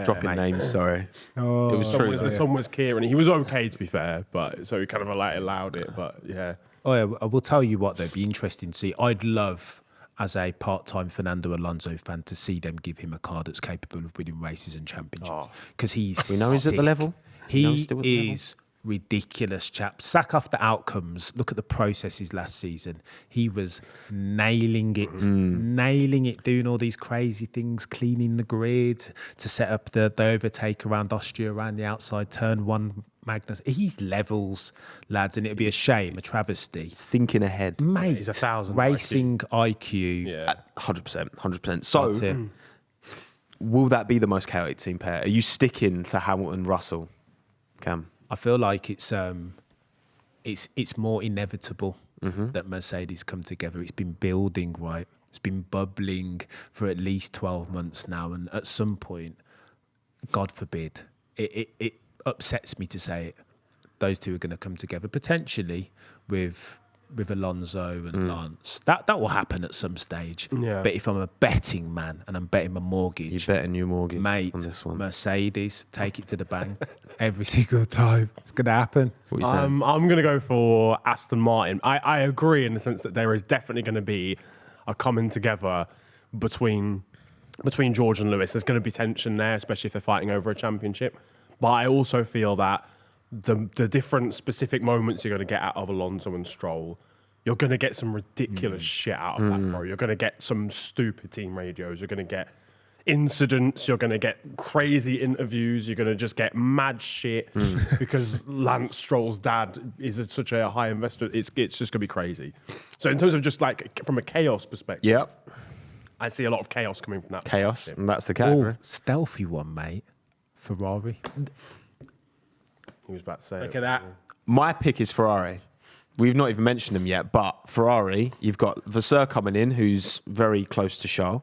Dropping names, sorry. Oh, it was true. The son was Kieran. He was okay, to be fair, but so he kind of allowed it. But yeah. Oh, yeah, I will tell you what, though, it'd be interesting to see. I'd love, as a part-time Fernando Alonso fan, to see them give him a car that's capable of winning races and championships. Because he's We know he's at the level. He is ridiculous, chap. Sack off the outcomes. Look at the processes last season. He was nailing it, doing all these crazy things, cleaning the grid to set up the overtake around Austria, around the outside turn one. Magnus, he's levels, lads, and it'd be a shame, a travesty. He's thinking ahead. Mate, he's 1,000 racing IQ. Yeah. 100%. So, will that be the most chaotic team pair? Are you sticking to Hamilton, Russell, Cam? I feel like it's more inevitable that Mercedes come together. It's been building, right? It's been bubbling for at least 12 months now, and at some point, God forbid, it upsets me to say it, those two are going to come together potentially with Alonso and Lance. That will happen at some stage. Yeah. But if I'm a betting man and I'm betting my mortgage, You're betting your mortgage, mate, on this one. Mercedes, take it to the bank every single time. It's going to happen. What are you saying? I'm going to go for Aston Martin. I agree in the sense that there is definitely going to be a coming together between George and Lewis. There's going to be tension there, especially if they're fighting over a championship. But I also feel that the different specific moments you're going to get out of Alonso and Stroll, you're going to get some ridiculous shit out of that, bro. You're going to get some stupid team radios. You're going to get incidents. You're going to get crazy interviews. You're going to just get mad shit because Lance Stroll's dad is such a high investor. It's just going to be crazy. So in terms of just like from a chaos perspective, Yep. I see a lot of chaos coming from that. Chaos, and that's the category. Stealthy one, mate. Ferrari. He was about to say. Look at that. My pick is Ferrari. We've not even mentioned them yet, but Ferrari, you've got Vasseur coming in, who's very close to Charles,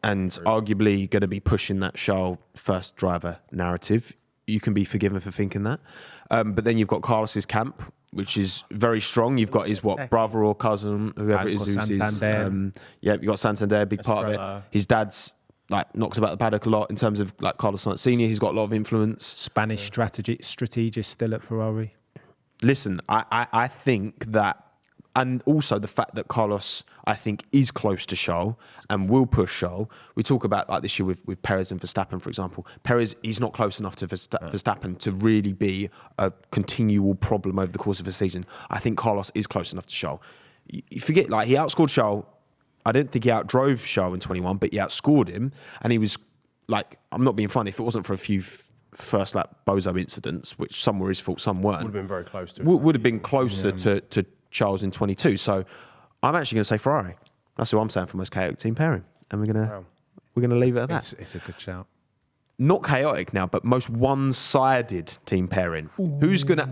and arguably going to be pushing that Charles first driver narrative. You can be forgiven for thinking that. But then you've got Carlos's camp, which is very strong. You've got his brother or cousin, whoever it is. You've got Santander, big part of it. His dad's knocks about the paddock a lot in terms of Carlos Sainz Senior. He's got a lot of influence. Spanish strategist still at Ferrari. Listen, I think that, and also the fact that Carlos, I think, is close to Charles and will push Charles. We talk about this year with Perez and Verstappen, for example. Perez, he's not close enough to Verstappen to really be a continual problem over the course of a season. I think Carlos is close enough to Charles. You forget, he outscored Charles. I don't think he outdrove Charles in 21, but he outscored him. And he was, I'm not being funny, if it wasn't for a few first lap bozo incidents, which some were his fault, some weren't. Would have been very close to it. Would have been closer to Charles in 22. So I'm actually going to say Ferrari. That's who I'm saying for most chaotic team pairing. And we're going to leave it at that. It's a good shout. Not chaotic now, but most one-sided team pairing. Ooh. Who's going to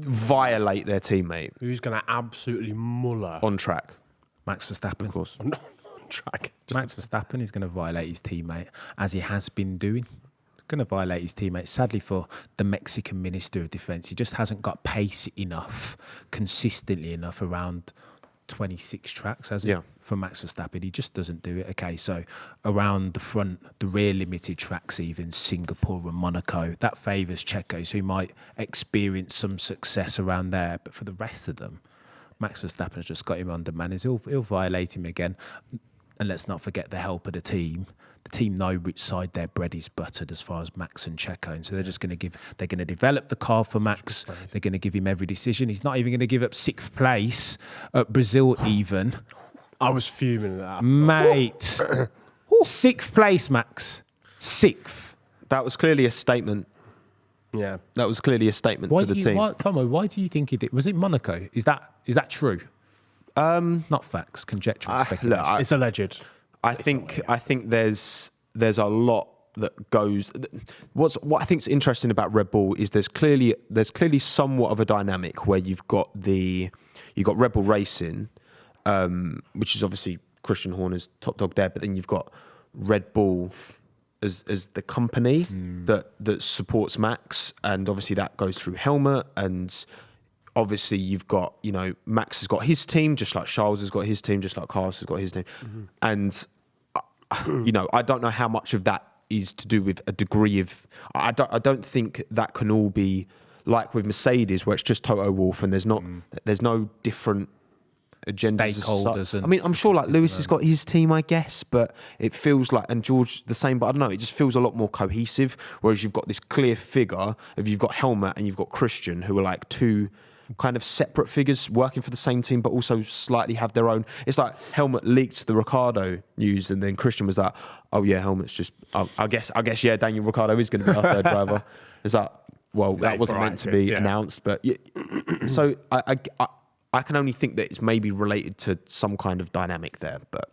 violate their teammate? Who's going to absolutely muller? On track. Max Verstappen. Of course. On track. Max Verstappen is going to violate his teammate, as he has been doing. He's going to violate his teammate. Sadly for the Mexican Minister of Defence, he just hasn't got pace enough, consistently enough around 26 tracks, has he? For Max Verstappen. He just doesn't do it. Okay, so around the front, the rear limited tracks, even Singapore and Monaco, that favours Checos, who might experience some success around there. But for the rest of them, Max Verstappen's just got him under manners. He'll violate him again. And let's not forget the help of the team. The team know which side their bread is buttered as far as Max and Checo. And so they're just going to develop the car for Max. They're going to give him every decision. He's not even going to give up 6th place at Brazil even. I was fuming at that. Mate. 6th place, Max. 6th. That was clearly a statement. Yeah. That was clearly a statement to the team. Tommo, why do you think he did? Was it Monaco? Is that true? Not facts, conjecture, and speculation. Look, It's alleged. I think there's a lot that goes. What I think is interesting about Red Bull is there's clearly somewhat of a dynamic where you've got Red Bull Racing, which is obviously Christian Horner's top dog there, but then you've got Red Bull as the company that supports Max, and obviously that goes through Helmut, and obviously you've got, Max has got his team, just like Charles has got his team, just like Carlos has got his team. And, I don't know how much of that is to do with a degree of... I don't think that can all be like with Mercedes, where it's just Toto Wolff and there's no different agendas. Stakeholders. I mean, I'm sure like Lewis has got his team, I guess, but it feels like, and George the same, but I don't know, it just feels a lot more cohesive, whereas you've got this clear figure of you've got Helmut and you've got Christian, who are like two kind of separate figures working for the same team, but also slightly have their own. It's like Helmut leaked the Ricciardo news, and then Christian was like, "Oh yeah, Helmut's just. I guess yeah, Daniel Ricciardo is going to be our third driver." It's like, well, that wasn't meant to be announced, but yeah. So I can only think that it's maybe related to some kind of dynamic there, but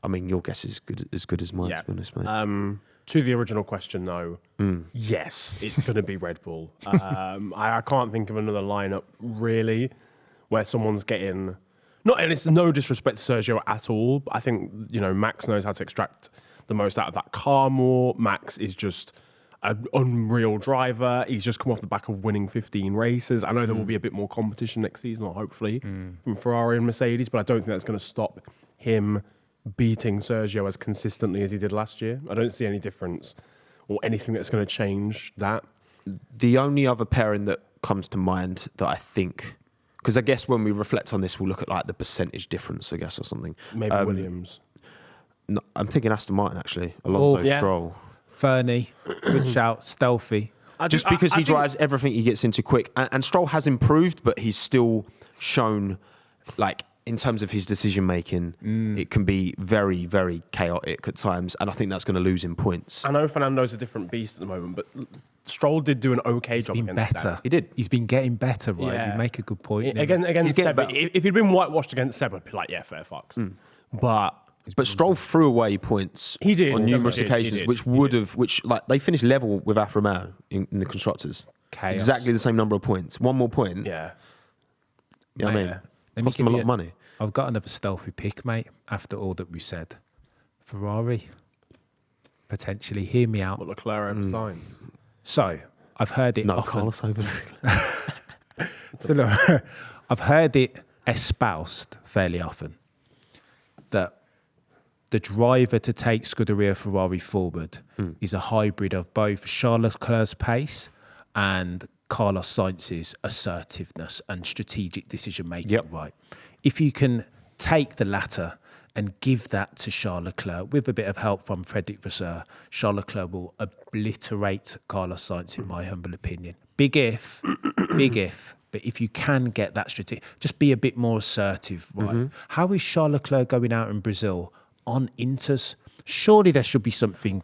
I mean, your guess is good as mine, to be honest, mate. To the original question, though, yes, it's going to be Red Bull. I can't think of another lineup, really, where someone's getting... and it's no disrespect to Sergio at all, but I think, Max knows how to extract the most out of that car more. Max is just an unreal driver. He's just come off the back of winning 15 races. I know there will be a bit more competition next season, or hopefully, from Ferrari and Mercedes, but I don't think that's going to stop him beating Sergio as consistently as he did last year. I don't see any difference or anything that's going to change that. The only other pairing that comes to mind that I think, because I guess when we reflect on this, we'll look at like the percentage difference, I guess, or something. Maybe Williams. No, I'm thinking Aston Martin, actually. Alonso, Stroll. Fernie, good shout, stealthy. Just because he drives everything he gets into quick. And Stroll has improved, but he's still shown, like, in terms of his decision making, it can be very, very chaotic at times, and I think that's going to lose him points. I know Fernando's a different beast at the moment, but Stroll did do an okay job against Seb. He did. He's been getting better, right? Yeah. You make a good point. Against Seb, if he'd been whitewashed against Seb, I'd be like, yeah, fair fucks. But Stroll threw away points he did on numerous occasions, which they finished level with Alfa Romeo in the constructors. Chaos. Exactly the same number of points. One more point. Yeah. You know what I mean? Cost him a lot of money. I've got another stealthy pick, mate, after all that we said. Ferrari. Potentially. Hear me out. What Leclerc ever signed. So, I've heard it No, often. Carlos over. So look, I've heard it espoused fairly often that the driver to take Scuderia Ferrari forward is a hybrid of both Charles Leclerc's pace and Carlos Sainz's assertiveness and strategic decision making. Right. If you can take the latter and give that to Charles Leclerc with a bit of help from Frédéric Vasseur, Charles Leclerc will obliterate Carlos Sainz, in my humble opinion. Big if, but if you can get that strategic, just be a bit more assertive, right? How is Charles Leclerc going out in Brazil on Inters? Surely there should be something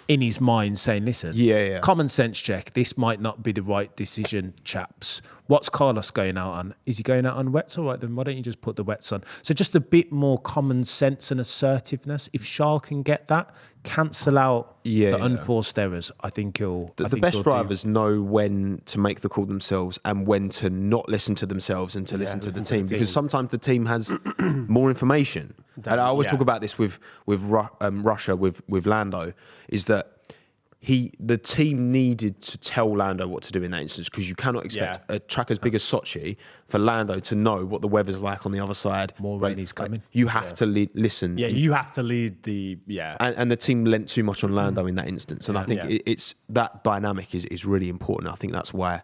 in his mind saying, listen, common sense check, this might not be the right decision, chaps. What's Carlos going out on? Is he going out on wets? All right, then why don't you just put the wets on? So just a bit more common sense and assertiveness. If Charles can get that, cancel out the unforced errors, I think he'll... The best drivers know when to make the call themselves and when to not listen to themselves and to listen to the team. Because sometimes the team has more information. And I always talk about this with Russia, with Lando, is that the team needed to tell Lando what to do in that instance, because you cannot expect a track as big as Sochi for Lando to know what the weather's like on the other side. More rain is coming. You have to listen. Yeah, you have to lead the... And the team lent too much on Lando in that instance. And I think it's that dynamic is really important. I think that's why,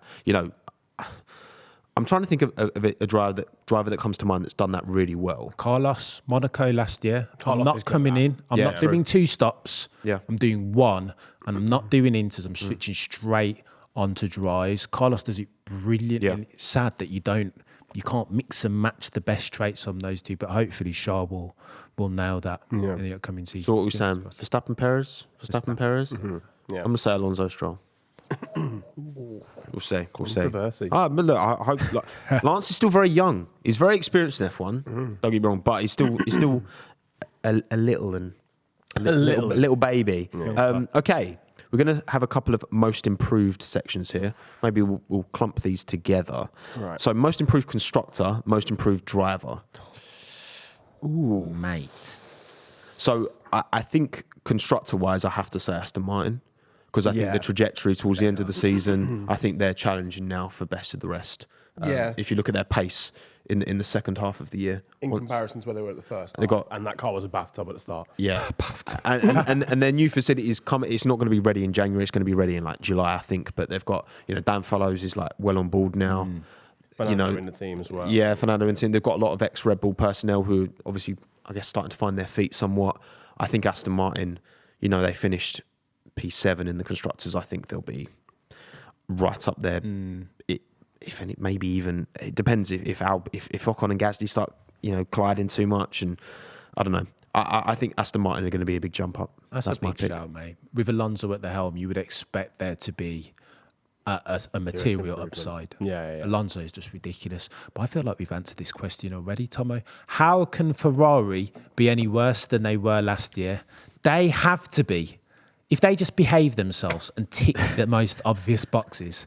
I'm trying to think of a driver that comes to mind that's done that really well. Carlos, Monaco last year. Carlos I'm not coming in. I'm not doing 2 stops. Yeah. I'm doing 1, and I'm not doing inters. I'm switching straight onto dries. Carlos does it brilliantly. Yeah. It's sad that you can't mix and match the best traits from those two, but hopefully Charles will nail that in the upcoming season. So what are we saying? Verstappen, Perez? Verstappen, Perez? Yeah. I'm going to say Alonso, Stroll. We'll see. Controversy. But look, I hope Lance is still very young. He's very experienced in F1. Don't get me wrong, but he's still a little baby. Okay, we're going to have a couple of most improved sections here. Maybe we'll clump these together. Right. So, most improved constructor, most improved driver. Ooh, mate. So, I think constructor-wise, I have to say Aston Martin. Because I think the trajectory towards the end of the season, I think they're challenging now for best of the rest. If you look at their pace in the second half of the year. In comparison to where they were at the first and that car was a bathtub at the start. Yeah. and their new facilities it's not going to be ready in January, it's going to be ready in like July, I think. But they've got, Dan Fallows is like well on board now. Fernando in the team as well. Yeah, Fernando in the team. They've got a lot of ex-Red Bull personnel who obviously, I guess, starting to find their feet somewhat. I think Aston Martin, they finished P7 in the constructors. I think they'll be right up there. If any, maybe even it depends if Ocon and Gasly start colliding too much, and I don't know. I think Aston Martin are going to be a big jump up. That's a big shout, mate. With Alonso at the helm, you would expect there to be a material upside. Yeah. Alonso is just ridiculous. But I feel like we've answered this question already, Tommo. How can Ferrari be any worse than they were last year? They have to be. If they just behave themselves and tick the most obvious boxes,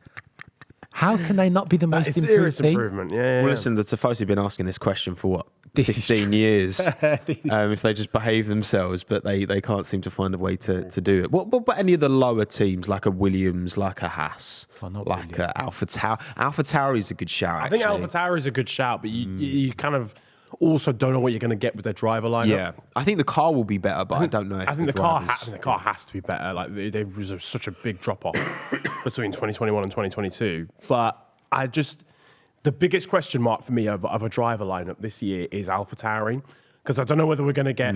how can they not be the most improved serious team? improvement. Yeah. Well, listen, the Tifosi have been asking this question for what? 15 years. If they just behave themselves, but they can't seem to find a way to do it. What about any of the lower teams, like a Williams, like a Haas, like a Alpha Tauri? Alpha Tauri is a good shout, I think Alpha Tauri is a good shout, but you kind of also don't know what you're going to get with their driver lineup. Yeah, I think the car will be better, but I don't know. I think the car has to be better. Like there was such a big drop off between 2021 and 2022. But the biggest question mark for me of a driver lineup this year is Alpha Tauri, because I don't know whether we're going to get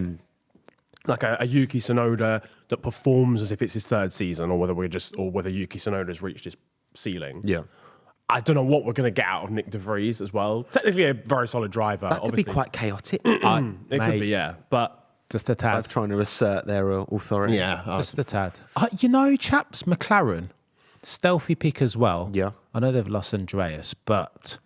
like a Yuki Tsunoda that performs as if it's his third season, or whether Yuki Tsunoda's reached his ceiling. Yeah. I don't know what we're going to get out of Nick de Vries as well. Technically a very solid driver. That could be quite chaotic. It could be, yeah. But just a tad. Both trying to assert their authority. Yeah. Just a tad. Chaps, McLaren, stealthy pick as well. Yeah. I know they've lost Andreas, but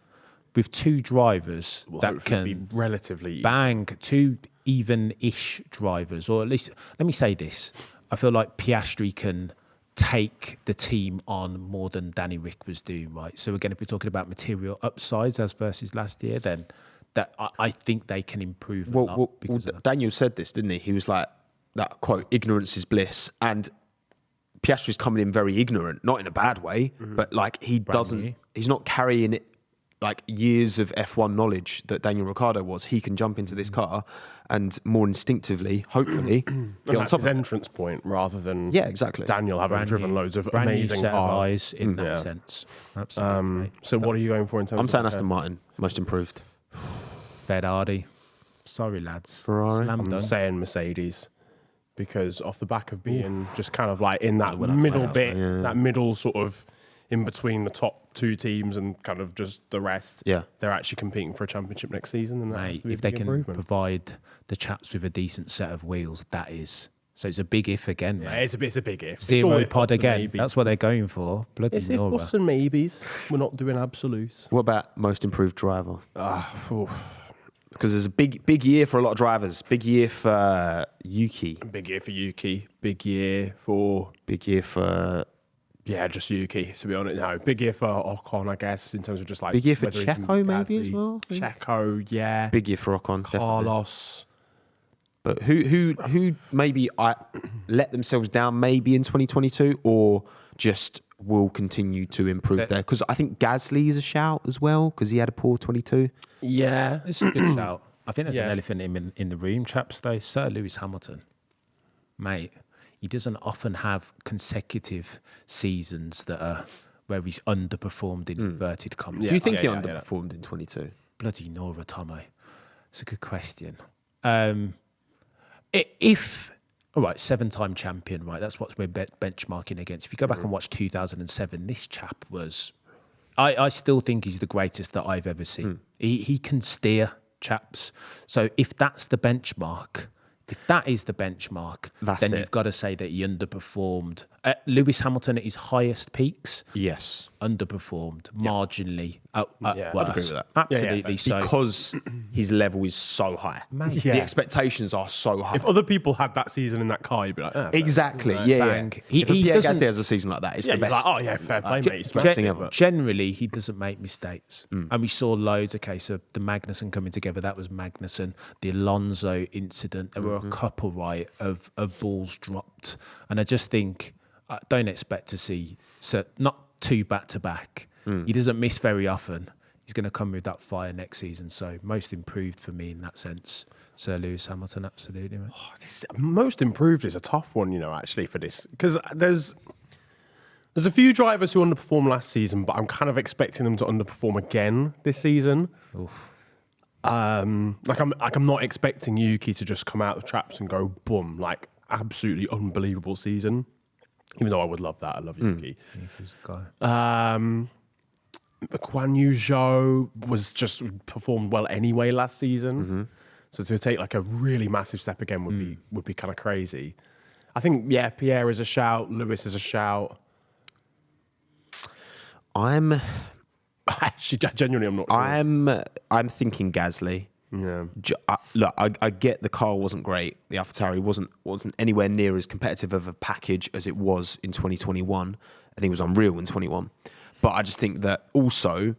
with two drivers that can be relatively bang, two even-ish drivers, or at least, let me say this. I feel like Piastri can take the team on more than Danny Rick was doing, right? So again, if we're talking about material upsides as versus last year, then that I think they can improve a lot. Well, Daniel said this, didn't he? He was like, that quote, ignorance is bliss. And Piastri's coming in very ignorant, not in a bad way, but like he's not carrying it like years of F1 knowledge that Daniel Ricciardo was. He can jump into this car and more instinctively, hopefully, be on top his of entrance point rather than exactly. Daniel having driven loads of amazing cars in that sense. Absolutely. So what are you going for in terms? I'm saying Aston Martin, most improved. Ferrari. Sorry, lads. Ferrari. I'm saying Mercedes, because off the back of being just kind of like in that middle bit, that middle sort of in between the top two teams and kind of just the rest, they're actually competing for a championship next season. And mate, if they can provide the chaps with a decent set of wheels, that is. So it's a big if again, mate. It's a big if. Zero pod again. That's what they're going for. Bloody it's if buts and maybes. We're not doing absolutes. What about most improved driver? Because there's a big year for a lot of drivers. Big year for Yuki. Big year for Yuki. Big year for just Yuki, to be honest. No, big year for Ocon, I guess, in terms of just like... Big year for Checo, maybe, as well? Checo, yeah. Big year for Ocon, Carlos. Definitely. But who maybe let themselves down maybe in 2022, or just will continue to improve there? Because I think Gasly is a shout as well, because he had a poor 22. Yeah. It's a good shout. I think there's an elephant in the room, chaps, though. Sir Lewis Hamilton. Mate... He doesn't often have consecutive seasons that are where he's underperformed in inverted commas. Do you think he underperformed in 22? Bloody Nora, Tommo. It's a good question. 7-time champion, right? That's what we're benchmarking against. If you go back and watch 2007, this chap was... I still think he's the greatest that I've ever seen. He can steer, chaps. So if that's the benchmark... If that is the benchmark, then you've got to say that he underperformed. Lewis Hamilton at his highest peaks, Yes. underperformed marginally. Yeah, I'd agree with that. Absolutely. So Because his level is so high. Mate. The expectations are so high. If other people had that season in that car, you'd be like, Exactly. fair. Yeah. bang. If He Pierre doesn't- Gasly has a season like that, it's Yeah, the you're best. like, oh yeah, fair play, mate. It's Best best thing ever. Generally, he doesn't make mistakes. And we saw loads. Okay, so the Magnussen coming together, that was Magnussen. The Alonso incident, there were a couple, right, of balls dropped. And I just think, I don't expect to see, not two back-to-back. He doesn't miss very often. He's going to come with that fire next season. So most improved for me in that sense. Sir Lewis Hamilton, absolutely, mate. Most improved is a tough one, actually, for this. Because there's a few drivers who underperformed last season, but I'm kind of expecting them to underperform again this season. I'm not expecting Yuki to just come out of the traps and go boom, like absolutely unbelievable season. Even though I would love that, I love Yuki. He's a guy. Guan Yu Zhou was just performed well anyway last season. So to take like a really massive step again would be kind of crazy. I think Pierre is a shout, Lewis is a shout. I'm Actually, genuinely, I'm not sure. I'm thinking Gasly. Yeah. Look, I get the car wasn't great. The AlphaTauri wasn't anywhere near as competitive of a package as it was in 2021, and it was unreal in 21. But I just think that also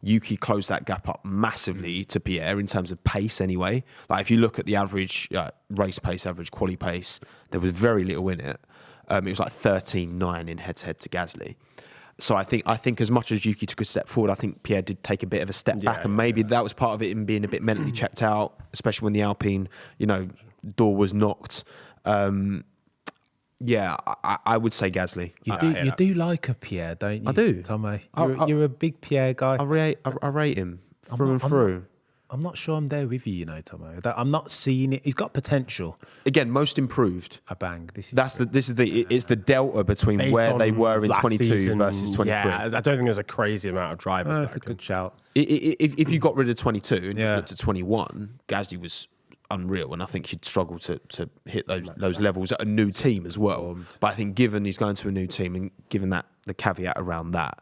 Yuki closed that gap up massively to Pierre in terms of pace anyway. Like if you look at the average race pace, average quali pace, there was very little in it. It was like 13.9 in head-to-head to Gasly. So I think as much as Yuki took a step forward, I think Pierre did take a bit of a step back, and maybe that was part of it in being a bit mentally checked out, especially when the Alpine, door was knocked. I would say Gasly. You do like a Pierre, don't you? I do. Tommo. You're a big Pierre guy. I rate him through and through. I'm not sure I'm there with you, Tommo. I'm not seeing it. He's got potential. Again, most improved. A bang. It's the delta between Based where they on were in last 22 season, versus 23. Yeah, I don't think there's a crazy amount of drivers. That's a good shout. If you got rid of 22 and Yeah. just looked at 21, Gasly was unreal, and I think he'd struggle to hit those levels at a new team as well. But I think given he's going to a new team and given that the caveat around that,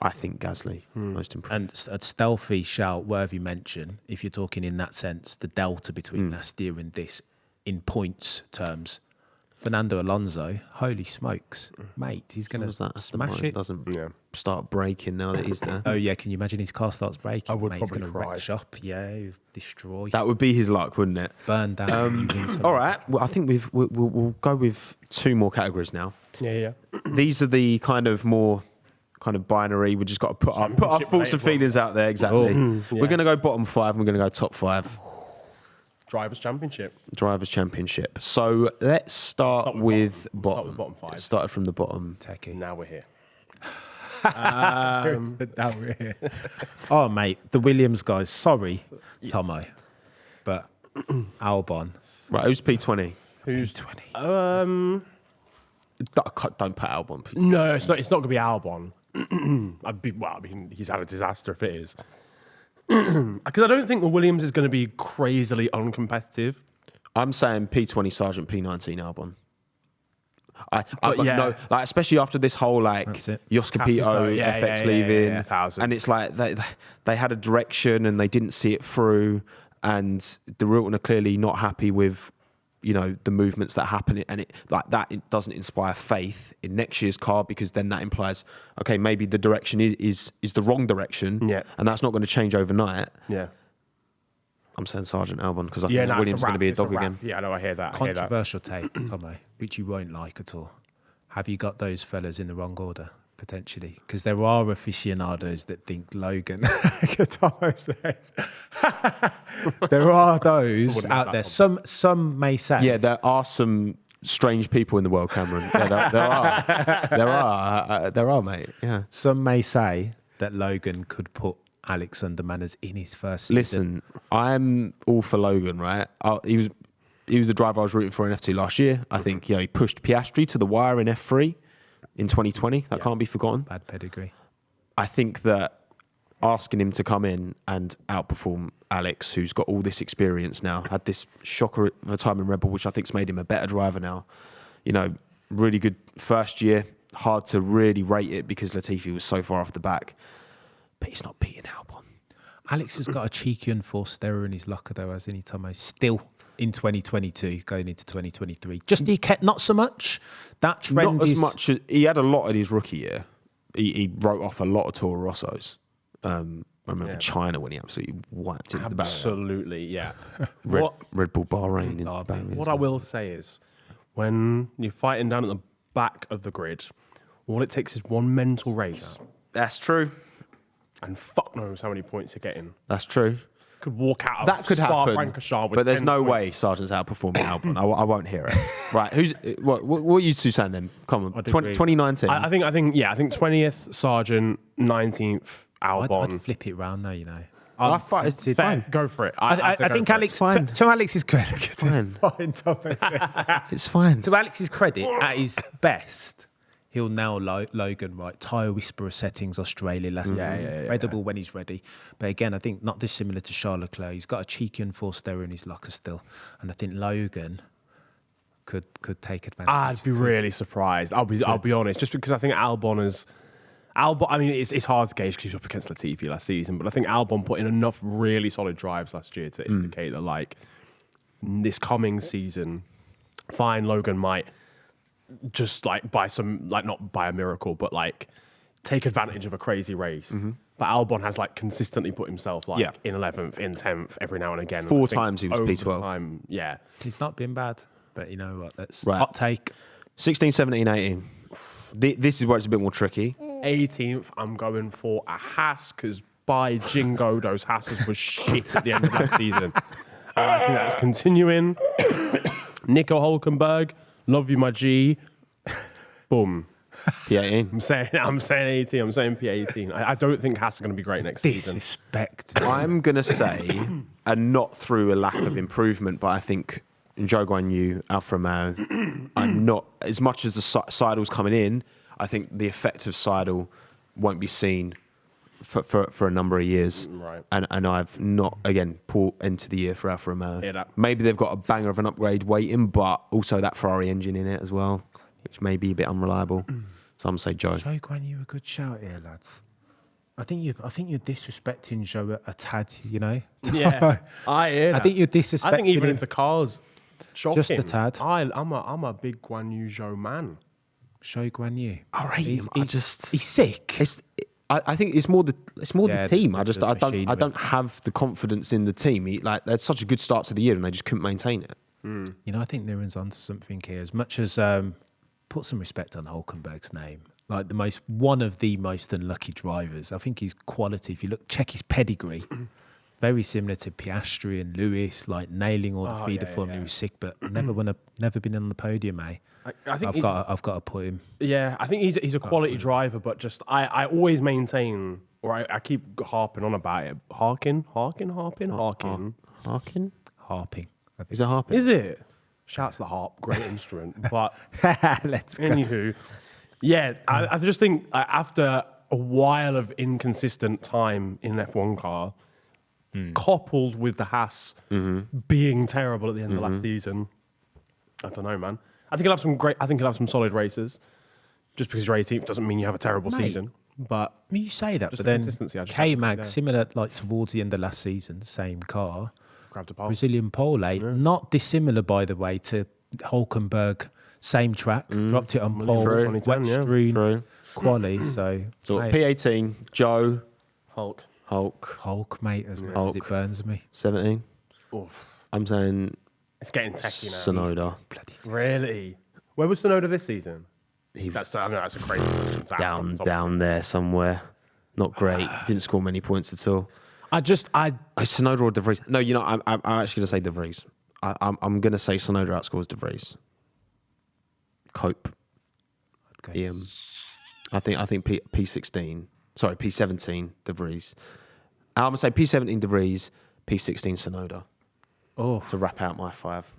I think Gasly most improved. And a stealthy shout worthy mention, if you're talking in that sense, the delta between last year and this in points terms. Fernando Alonso, holy smokes, mate, he's going to smash it. Doesn't start breaking now that he's there. Oh yeah, can you imagine his car starts breaking? I would mate, probably he's going to wreck shop. Yeah, destroy, That would be his luck, wouldn't it? burn down. All right. Well, I think we'll go with two more categories now. Yeah. These are the kind of more binary. We just got to put our thoughts and feelings out there. Exactly. We're going to go bottom five and we're going to go top five. Drivers' Championship. Drivers' Championship. So let's start with bottom. Start with bottom five. Started from the bottom. Techie. Now we're here. Oh mate, the Williams guys. Sorry, Tommo, but Albon. Right, who's P20? Who's 20? Don't put Albon. No, it's not going to be Albon. He's had a disaster if it is. Because I don't think the Williams is going to be crazily uncompetitive. I'm saying P20 Sergeant, P19 Albon. Yeah. Especially after this whole Yoskapito, FX leaving, 1,000. and it's like they had a direction and they didn't see it through, and the Rilton are clearly not happy with the movements that happen, and it doesn't inspire faith in next year's car, because then that implies, okay, maybe the direction is the wrong direction, and that's not going to change overnight. Yeah. I'm saying Sergeant Albon because I think Williams is going to be a dog again. Yeah, no, I hear that. Controversial take, Tommo, which you won't like at all. Have you got those fellas in the wrong order? Potentially, because there are aficionados that think Logan. Tommo says. There are those out there. Some may say. Yeah, there are some strange people in the world, Cameron. Yeah, there are, mate. Yeah. Some may say that Logan could put Alexander Manners in his first season. Listen, I'm all for Logan, right? He was the driver I was rooting for in F2 last year. I think he pushed Piastri to the wire in F3 in 2020. That can't be forgotten. Bad pedigree. I think that asking him to come in and outperform Alex, who's got all this experience now, had this shocker of a time in Red Bull, which I think's made him a better driver now. You know, really good first year. Hard to really rate it because Latifi was so far off the back. But he's not beating Albon. Alex has got a cheeky unforced error in his locker, though, hasn't he, Tommo? Still in 2022, going into 2023. Just not so much. That trend Not as much. He had a lot in his rookie year. He wrote off a lot of Toro Rossos. I remember China when he absolutely wiped into the barrier. Absolutely, yeah. Red Bull Bahrain into the barrier. What I will say is, when you're fighting down at the back of the grid, all it takes is one mental race. That's true. And fuck knows how many points you're getting. That's true. Could walk out of That could happen, Francochamps with but there's 10 no points. way Sargent's outperforming Albon. I won't hear it. Right, what are you two saying then? Come on, 2019. I think 20th Sargent, 19th Albon. I'd flip it round though, you know. It's Fair, fine. go for it. I think Alex, to Alex's credit, Fine. Tommo. It's fine. To Alex's credit, at his best, he'll nail Logan, right? Tyre whisperer settings, Australia last year. Incredible when he's ready. But again, I think not dissimilar to Charles Leclerc. He's got a cheeky unforced error in his locker still. And I think Logan could take advantage. I'd be really surprised. I'll be honest, just because I think Albon is. I mean, it's hard to gauge because he was up against Latifi last season, but I think Albon put in enough really solid drives last year to indicate that, like, this coming season, fine, Logan might just, like, not by a miracle, but, like, take advantage of a crazy race. But Albon has, like, consistently put himself, like, in 11th, in 10th, every now and again. Four times he was P12. Time, yeah. He's not been bad, but you know what? That's Right. hot take. 16, 17, 18. This is where it's a bit more tricky. 18th, I'm going for a Haas because by Jingo, those Haas's was shit at the end of last season. I think that's continuing. Nico Hulkenberg, love you, my G. Boom. P18. I'm saying 18. I'm saying P18. I don't think Haas are going to be great next season. Disrespect. I'm going to say, and not through a lack of improvement, but I think Zhou Guan Yu, Alfa Romeo, I'm not, as much as the Seidl's coming in, I think the effect of Seidl won't be seen for a number of years. Right. And I've not, again, poor end to the year for Alfa Romeo. Hear that. Maybe they've got a banger of an upgrade waiting, but also that Ferrari engine in it as well, which may be a bit unreliable. So I'm going to say Zhou. Zhou Guan Yu, a good shout here, lads. I think you're disrespecting Zhou a tad, you know? Yeah, I hear that. I think you're disrespecting I think even him. if the car's shocking, Just a tad. I'm a big Guan Yu Zhou man. Zhou Guan Yu. All right, He's sick. I think it's more the team. The I don't have the confidence in the team. They had such a good start to the year and they just couldn't maintain it. You know, I think Niran's onto something here. As much as put some respect on Hulkenberg's name, like one of the most unlucky drivers. I think his quality. If you check his pedigree, very similar to Piastri and Lewis, like nailing all the feeder formula. He was sick, but never been on the podium, eh? I think I've got to put him. Yeah, I think he's a quality driver, but just I always maintain, or I keep harping on about it. Harping. Harping. Is it harping? Is it? Shouts the harp, great instrument. But Let's go. anywho, yeah, I just think after a while of inconsistent time in an F1 car, coupled with the Haas being terrible at the end of last season, I don't know, man. I think he'll have some solid races. Just because you're 18th doesn't mean you have a terrible season. But I mean, you say that, just but the then consistency, I just K-Mag, don't think similar, like towards the end of last season, same car, grabbed a pole. Brazilian pole, not dissimilar, by the way, to Hulkenberg, same track, dropped it on pole, True. wet 2010, yeah. strewn, True. quali, so mate, P18, Joe, Hulk. Hulk, mate, as much as it burns me. 17. Oof. I'm saying It's getting techie now. Sonoda. Really? Where was Sonoda this season? I know that's a crazy question to ask. Down there somewhere. Not great. Didn't score many points at all. Sonoda or De Vries? No, you know, I'm actually going to say De Vries. I'm going to say Sonoda outscores De Vries. Cope. Okay. I think P16. Sorry, P17 De Vries. I'm going to say P17 De Vries, P16 Sonoda. Oh, To wrap out my 5.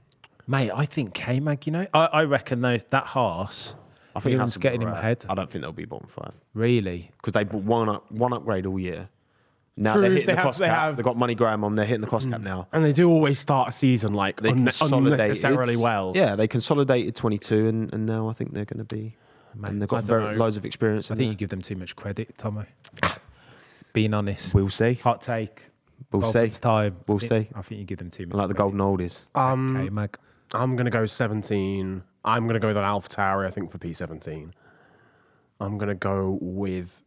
mate, I think K-Mag, you know, I reckon though that Haas, I think everyone's getting him ahead. I don't think they'll be bottom 5 Really? because they bought one upgrade all year. Now True, they're hitting they the have- cost they cap. have- They've got MoneyGram on. They're hitting the cost cap now. And they do always start a season like They consolidated unnecessarily well. Yeah, they consolidated 22, and now I think they're going to be. And they've got I don't know. loads of experience. I think you give them too much credit, Tommo. Being honest. We'll see. Hot take. We'll see. It's time. We'll see. I think you give them too much I like the credit. golden oldies. Okay, Mag. I'm going to go 17. I'm going to go with an AlphaTauri, I think, for P17. I'm going to go with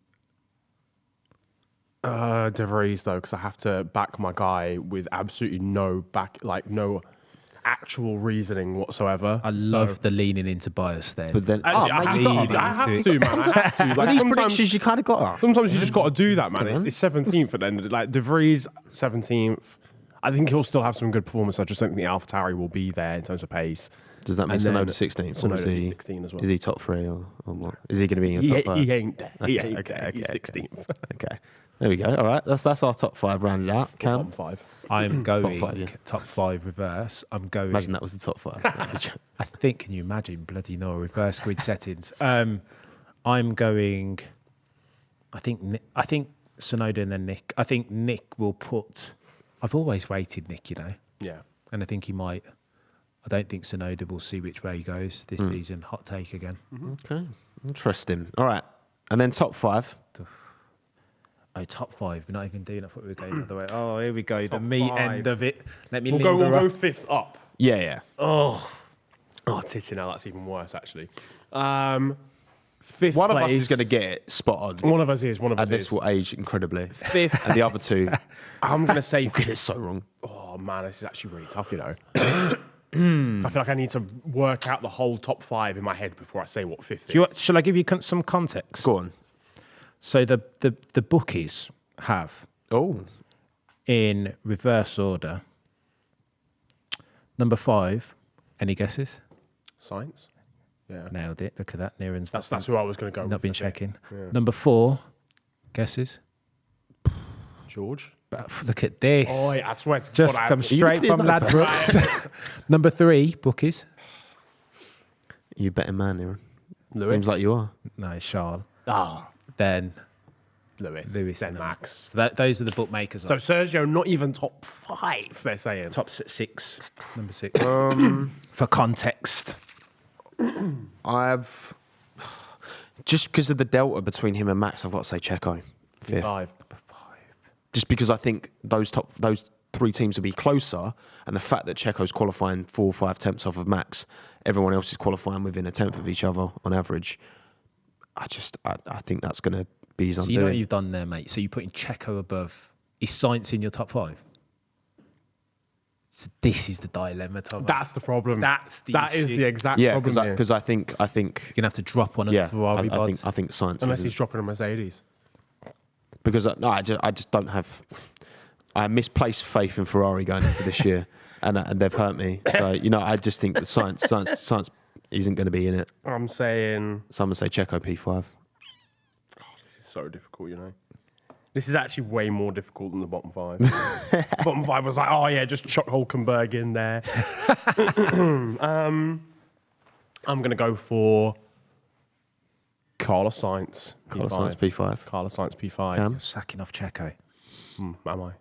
De Vries, though, because I have to back my guy with absolutely no actual reasoning whatsoever. I love the leaning into bias there. But then, Actually, mate, I you got have to, I have to, man. I have to. Like, With these sometimes- predictions, you kind of got. Sometimes you just got to do that, man. It's 17th at the end of it. Like De Vries, 17th. I think he'll still have some good performance. I just don't think the AlphaTauri will be there in terms of pace. Does that mean And then Sonoda 16th? Or Tsunoda is he 16 as well. Is he top 3 or what? Is he going to be in your top 5? He ain't. He ain't. Okay, He's okay, 16th. Okay, there we go. All right, that's our top 5 rounded out. Cam, Bottom 5. I'm going five, yeah. top 5 reverse. I'm going. imagine that was the top 5. I think. Can you imagine? Bloody no reverse grid settings. I'm going. I think Sonoda and then Nick. I think Nick will put. I've always rated Nick, you know, Yeah. and I think he might. I don't think Sonoda will see which way he goes this season. Hot take again. Okay, interesting. All right, and then top 5. Oh, top 5. We're not even doing. I thought we were going the other way. Oh, here we go. The Top meat 5. end of it. Let me. We'll go limber up. 5th up. Yeah. Oh, titty now. That's even worse, actually. 5th One of us place. is going to get it spot on, One of us is. One of us and this is. will age incredibly. 5th. And the other two I'm going to say. get it so wrong. Oh, man, this is actually really tough, you know. I feel like I need to work out the whole top 5 in my head before I say what 5th is. Shall I give you some context? Go on. So the bookies have Oh, in reverse order. Number 5. Any guesses? Science? Yeah. Nailed it. Look at that. Niran's That's who I was going to go with. not been I think. checking. Number 4. Guesses? George? But look at this. Oh, yeah, I swear to Just God, come straight from Ladbrokes. Number 3. Bookies? you betting man, Niran. Lewis? Seems like you are. No, Charles. Ah, Then Lewis. Lewis Then and Max. So those are the bookmakers. So Sergio, not even top 5, they're saying. top 6. Number 6. For context. I've just because of the delta between him and Max, I've got to say Checo 5th. 5. Just because I think those 3 teams will be closer, and the fact that Checo's qualifying 4 or 5 tenths off of Max, everyone else is qualifying within a tenth of each other on average. I think that's going to be his So you know what undoing. you've done there, mate? So you're putting Checo above. Is Science in your top 5? So this is the dilemma, Tom. That's the problem. That is is the exact Yeah, problem here. because I think You're going to have to drop one of yeah, the Ferrari bods. I think science Unless is he's dropping a Mercedes. because I just don't have. I misplaced faith in Ferrari going into this year, and they've hurt me. So I just think that science isn't going to be in it. I'm saying Some would say Checo P5. this is so difficult, you know. This is actually way more difficult than the bottom 5. Bottom 5 was like, oh yeah, just chuck Hulkenberg in there. I'm going to go for Carlos Sainz. Carlos Sainz P5. Carlos Sainz P5. Cam? Sacking off Checo. Am I?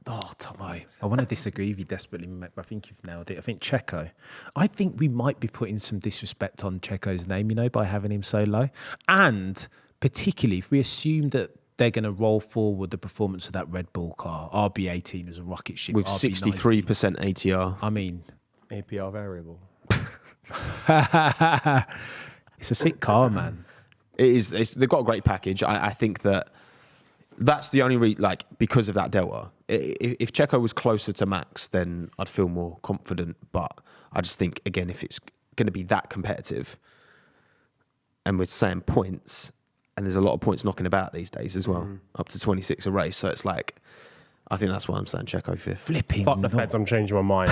Oh, Tommo. I want to disagree with you desperately, mate, but I think you've nailed it. I think Checo. I think we might be putting some disrespect on Checo's name, by having him so low. And particularly if we assume that they're going to roll forward the performance of that Red Bull car, RB18 was a rocket ship. With RB19. 63% ATR. I mean, APR variable. it's a sick car, man. It is. They've got a great package. I think that's the only because of that delta. If Checo was closer to Max, then I'd feel more confident. But I just think, again, if it's going to be that competitive, and we're saying points, and there's a lot of points knocking about these days as well, up to 26 a race. So it's like, I think that's why I'm saying Checo 5th. Flipping. Fuck the feds, I'm changing my mind.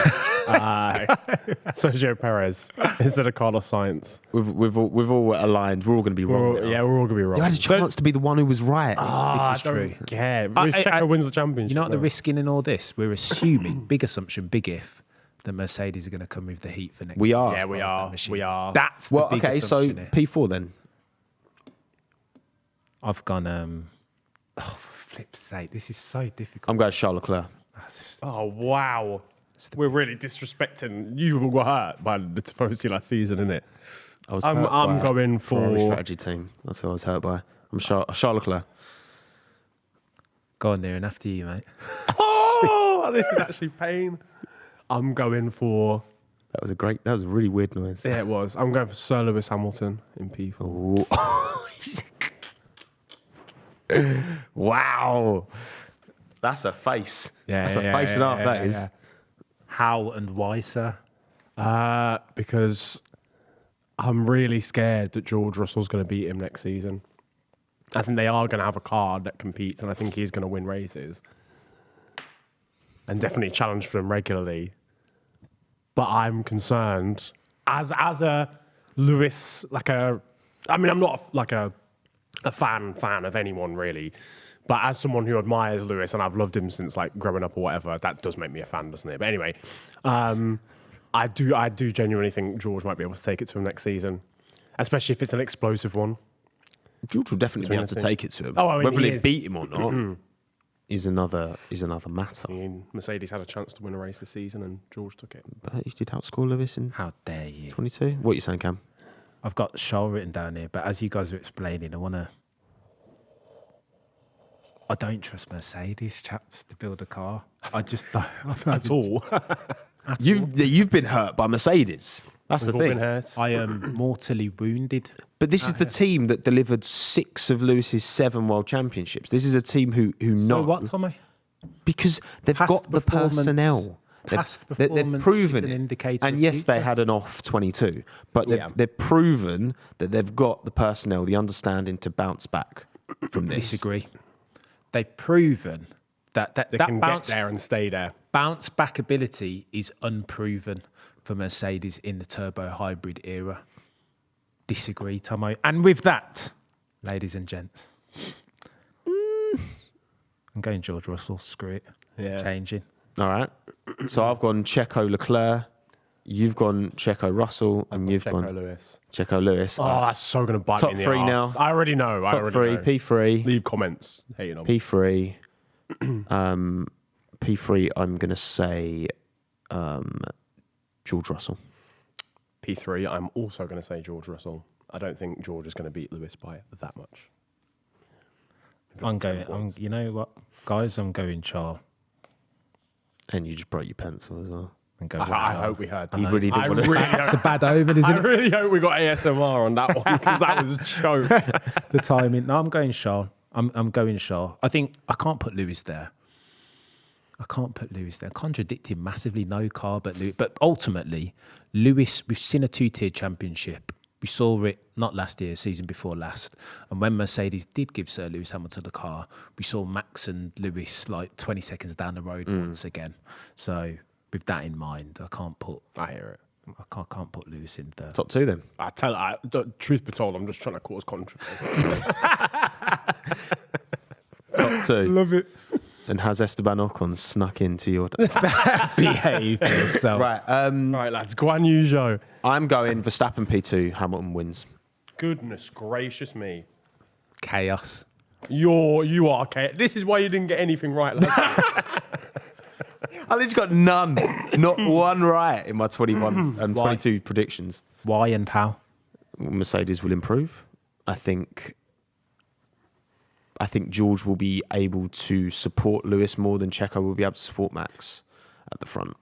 Sergio Perez instead of Carlos Sainz. We've all aligned. We're all going to be wrong. now. Yeah, we're all going to be wrong. You had a chance to be the one who was right. This is I true. don't care. I- Checo wins the championship. You know what the now. risk in all this? We're assuming, big assumption, big if, that Mercedes are going to come with the heat for next We year. are. Yeah, we as that are. machine. We are. That's the Well, big okay, so assumption here. P4 then. I've gone. flip's sake, this is so difficult. I'm going Charles Leclerc. Oh, wow. We're really disrespecting. You got hurt by the Tifosi last season, innit? I'm going for Ferrari strategy team. That's what I was hurt by. I'm Charles Leclerc. Go on there and after you, mate. Oh, this is actually pain. I'm going for... That was a really weird noise. Yeah, it was. I'm going for Sir Lewis Hamilton in P4. Wow. That's a face. That's a face and a half, that is. How and why, sir? Because I'm really scared that George Russell's going to beat him next season. I think they are going to have a car that competes, and I think he's going to win races. And definitely challenge for them regularly. But I'm concerned, as a Lewis, I'm not like a fan of anyone really, but as someone who admires Lewis and I've loved him since like growing up or whatever, that does make me a fan, doesn't it? But anyway, I do genuinely think George might be able to take it to him next season, especially if it's an explosive one. George will definitely be able to take it to him. Oh, I mean, whether he beat him or not is another matter. I mean, Mercedes had a chance to win a race this season and George took it. But he did outscore Lewis in How dare you? 22. What are you saying, Cam? I've got Charles written down here, but as you guys are explaining, I don't trust Mercedes chaps to build a car. I just don't. At all. You've been hurt by Mercedes. That's We've the all thing. been hurt. I am mortally wounded. But this is the team that delivered 6 of Lewis's 7 world championships. This is a team who know. So what, Tommy? Because they've Past got the performance- personnel. Past They've performance proven is an it. indicator And of yes, they future. had an off 22, but Yeah. they've proven that they've got the personnel, the understanding to bounce back from this. Disagree. They've proven that They that can bounce get there and stay there. bounce back ability is unproven for Mercedes in the turbo hybrid era. Disagree, Tomo. And with that, ladies and gents, I'm going George Russell. Screw it. Yeah. Changing. All right. So I've gone Checo Leclerc, you've gone Checo Russell, and you've Checo gone Lewis. Checo Lewis. Oh, that's so going to bite Top me in the three arse. now. I already know. Top 3, P3. Leave comments hating on me. P3. P3, I'm going to say George Russell. P3, I'm also going to say George Russell. I don't think George is going to beat Lewis by that much. You know what, guys? I'm going Charles. And you just broke your pencil as well. I'm going I hope we heard that. You really didn't I want to. really It's a hope, bad omen, isn't I it? really hope we got ASMR on that one because that was a joke. The timing. No, I'm going Charles. I'm going Charles. I think I can't put Lewis there. Contradicting massively, no car but Lewis. But ultimately, Lewis, we've seen a 2-tier championship. We saw it not last year, season before last. And when Mercedes did give Sir Lewis Hamilton the car, we saw Max and Lewis like 20 seconds down the road once again. So with that in mind, I can't put Lewis in there. Top 2 then. Truth be told, I'm just trying to cause controversy. Top 2. Love it. And has Esteban Ocon snuck into your... Behave yourself. Right. Right, lads, Guan Yu Zhou. I'm going Verstappen P2, Hamilton wins. Goodness gracious me. Chaos. You are okay. This is why you didn't get anything right last year. I literally got none. Not one right in my 21 and 22 predictions. Why and how? Mercedes will improve. I think George will be able to support Lewis more than Checo will be able to support Max at the front.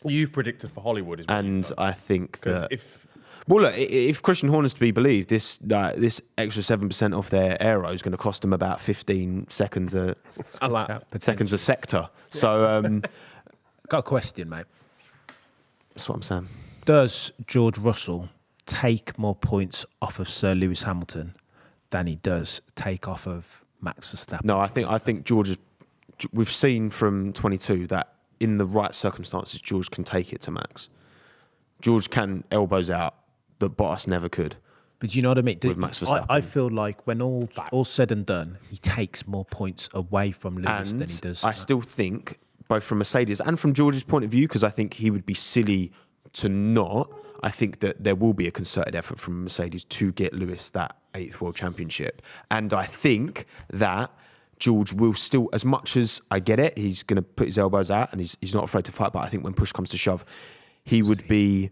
You've predicted for Hollywood as well. And I think that... if Well, look, if Christian Horner's to be believed, this extra 7% off their aero is going to cost them about 15 seconds a sector. So Got a question, mate. that's what I'm saying. Does George Russell take more points off of Sir Lewis Hamilton than he does take off of Max Verstappen? No, I think George is... We've seen from 22 that in the right circumstances, George can take it to Max. George can elbows out that Bottas never could. But you know what I mean? With Max Verstappen. I feel like when all said and done, he takes more points away from Lewis than he does. I still think, both from Mercedes and from George's point of view, because I think he would be silly to not, I think that there will be a concerted effort from Mercedes to get Lewis that 8th World Championship. And I think that George will still, as much as I get it, he's going to put his elbows out and he's not afraid to fight. But I think when push comes to shove, he would be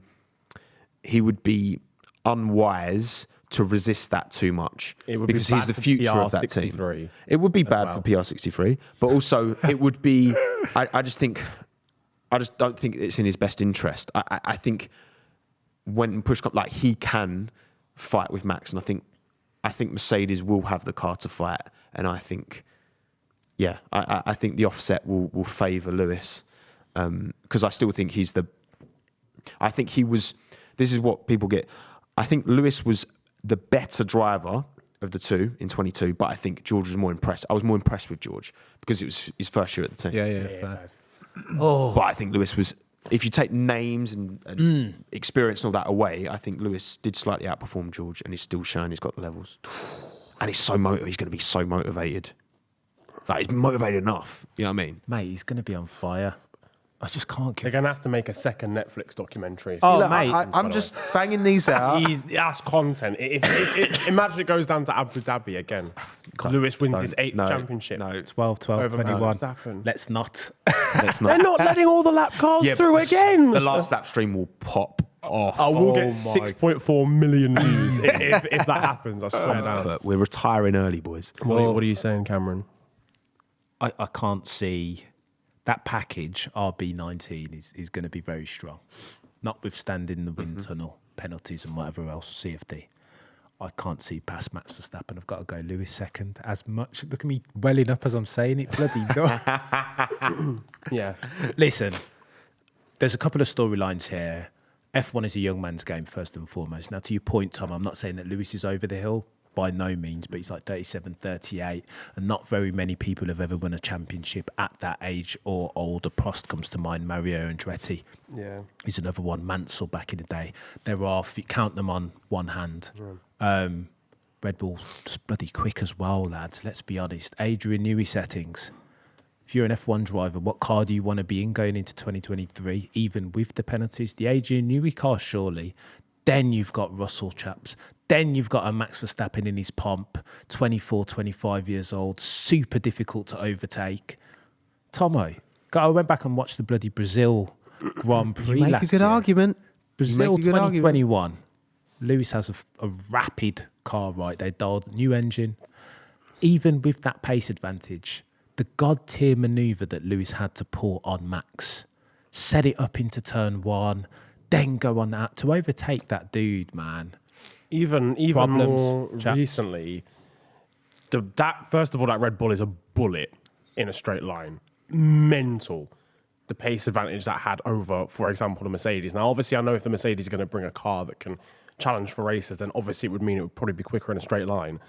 unwise to resist that too much because he's the future of that team. It would be bad for PR63, but also it would be. I just don't think it's in his best interest. I think when push comes, like he can fight with Max, and I think Mercedes will have the car to fight, and I think the offset will favour Lewis because I still think he's the. I think he was. This is what people get. I think Lewis was the better driver of the two in 22, but I think George was more impressed. I was more impressed with George because it was his first year at the team. Yeah. But I think Lewis was, if you take names and experience and all that away, I think Lewis did slightly outperform George, and he's still showing he's got the levels. And he's so motivated. He's going to be so motivated. Like, he's motivated enough. You know what I mean? Mate, he's going to be on fire. I just can't. They're going to have to make a second Netflix documentary. Oh, Look, mate. I'm just banging these out. That's content. Imagine it goes down to Abu Dhabi again. Lewis wins his 8th championship. No, 12, Over 21. Verstappen. Let's not. They're not letting all the lap cars through again. The last lap stream will pop off. We'll get 6.4 million views if that happens. I swear down. But we're retiring early, boys. What are you saying, Cameron? I can't see that package. RB19 is going to be very strong, notwithstanding the wind tunnel penalties and whatever else. CFD. I can't see past Max Verstappen. I've got to go Lewis second. As much, look at me welling up as I'm saying it. Bloody no. Yeah. Listen, there's a couple of storylines here. F1 is a young man's game, first and foremost. Now, to your point, Tom, I'm not saying that Lewis is over the hill, by no means, but he's like 37, 38, and not very many people have ever won a championship at that age or older. Prost comes to mind, Mario Andretti. Yeah. He's another one, Mansell back in the day. There are, count them on one hand. Red Bull, just bloody quick as well, lads. Let's be honest. Adrian Newey settings. If you're an F1 driver, what car do you want to be in going into 2023, even with the penalties? The Adrian Newey car, surely. Then you've got Russell, chaps. Then you've got a Max Verstappen in his pomp, 24, 25 years old, super difficult to overtake. Tommo, I went back and watched the bloody Brazil Grand Prix You make last a good year. argument. Brazil You make a good 2021. Lewis has a rapid car, right? They dialed a new engine. Even with that pace advantage, the god-tier manoeuvre that Lewis had to pull on Max, set it up into turn one, then go on that to overtake that dude, man. Even Problems, more chaps. recently, first of all, that Red Bull is a bullet in a straight line. Mental. The pace advantage that had over, for example, the Mercedes. Now, obviously, I know if the Mercedes is going to bring a car that can challenge for races, then obviously it would mean it would probably be quicker in a straight line.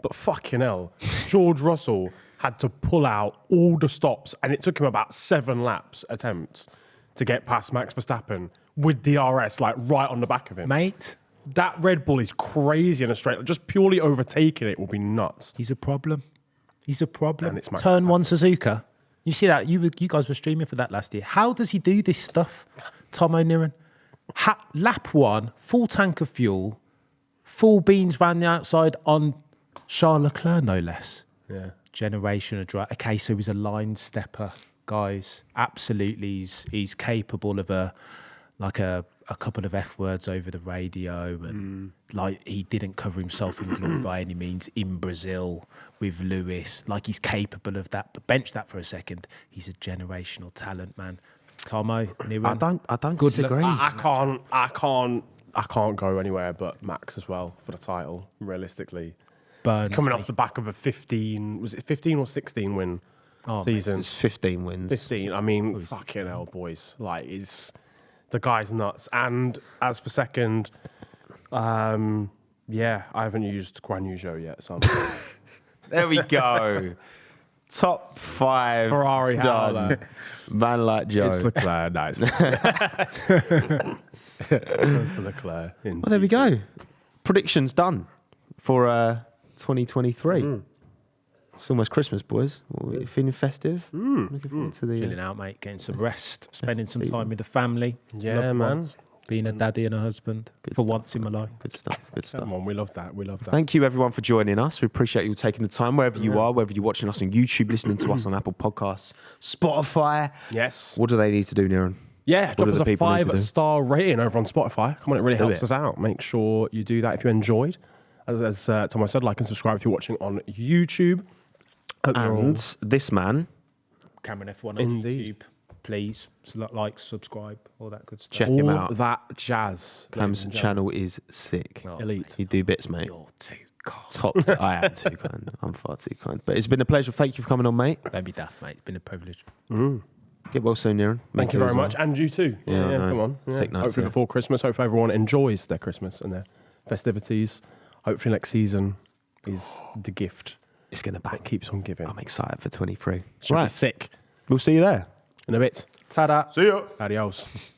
But fucking hell, George Russell had to pull out all the stops, and it took him about 7 attempts to get past Max Verstappen with DRS like right on the back of him. Mate, that Red Bull is crazy in a straight line. Just purely overtaking it will be nuts. he's a problem. He's a problem. And it's Max Turn Verstappen. 1 Suzuka. You see that? You guys were streaming for that last year. How does he do this stuff, Tommo, Niran? Lap 1, full tank of fuel, full beans ran the outside on Charles Leclerc, no less. Yeah. Generation of drive. Okay, so he's a line stepper, guys. Absolutely, he's capable of a couple of F words over the radio, and like he didn't cover himself in glory by any means in Brazil with Lewis. Like he's capable of that. But bench that for a second. He's a generational talent, man. Tommo, Niran. I don't disagree. I can't go anywhere but Max as well for the title, realistically. Burns Coming me. off the back of a 15 or 16 win season? It's 15 wins. 15. I mean, fucking hell, boys. Like, the guy's nuts. And as for second, I haven't used Guan Yu Zhou yet, so I'm There we go. Top 5 Ferrari done. Howler. Man like Joe. It's Leclerc. No, it's Leclerc. Leclerc. Well, there we go. Predictions done for 2023. It's almost Christmas, boys. We're feeling festive. Looking forward to the Chilling out, mate. Getting some rest. Spending some time with the family. Yeah, loved man. ones. being a daddy and a husband for once in my life. Good stuff. Good stuff. Come on, we love that. We love that. Thank you, everyone, for joining us. We appreciate you taking the time, wherever you are, whether you're watching us on YouTube, listening to us on Apple Podcasts, Spotify. Yes. What do they need to do, Niran? Yeah, drop do us the a people need to do? 5-star rating over on Spotify. Come on, it really helps us out. Make sure you do that if you enjoyed. As Tommo said, like and subscribe if you're watching on YouTube. And this man, Cameron F1 on Indeed. YouTube. Please like, subscribe, all that good stuff. check him All out. that jazz. Cam's channel is sick. Elite. You do bits, mate. You're too kind. Top. I am too kind. I'm far too kind. But it's been a pleasure. Thank you for coming on, mate. Don't be daft, mate. It's been a privilege. Get well soon, Niran. Thank you very much. And you too. Yeah, I know. Come on. Yeah. Sick nuts, Hopefully yeah. before Christmas. Hopefully everyone enjoys their Christmas and their festivities. Hopefully next season is the gift It's going to that back. keeps on giving. I'm excited for 23. Should be sick. We'll see you there. In a bit. Ta-da. See you. Adios.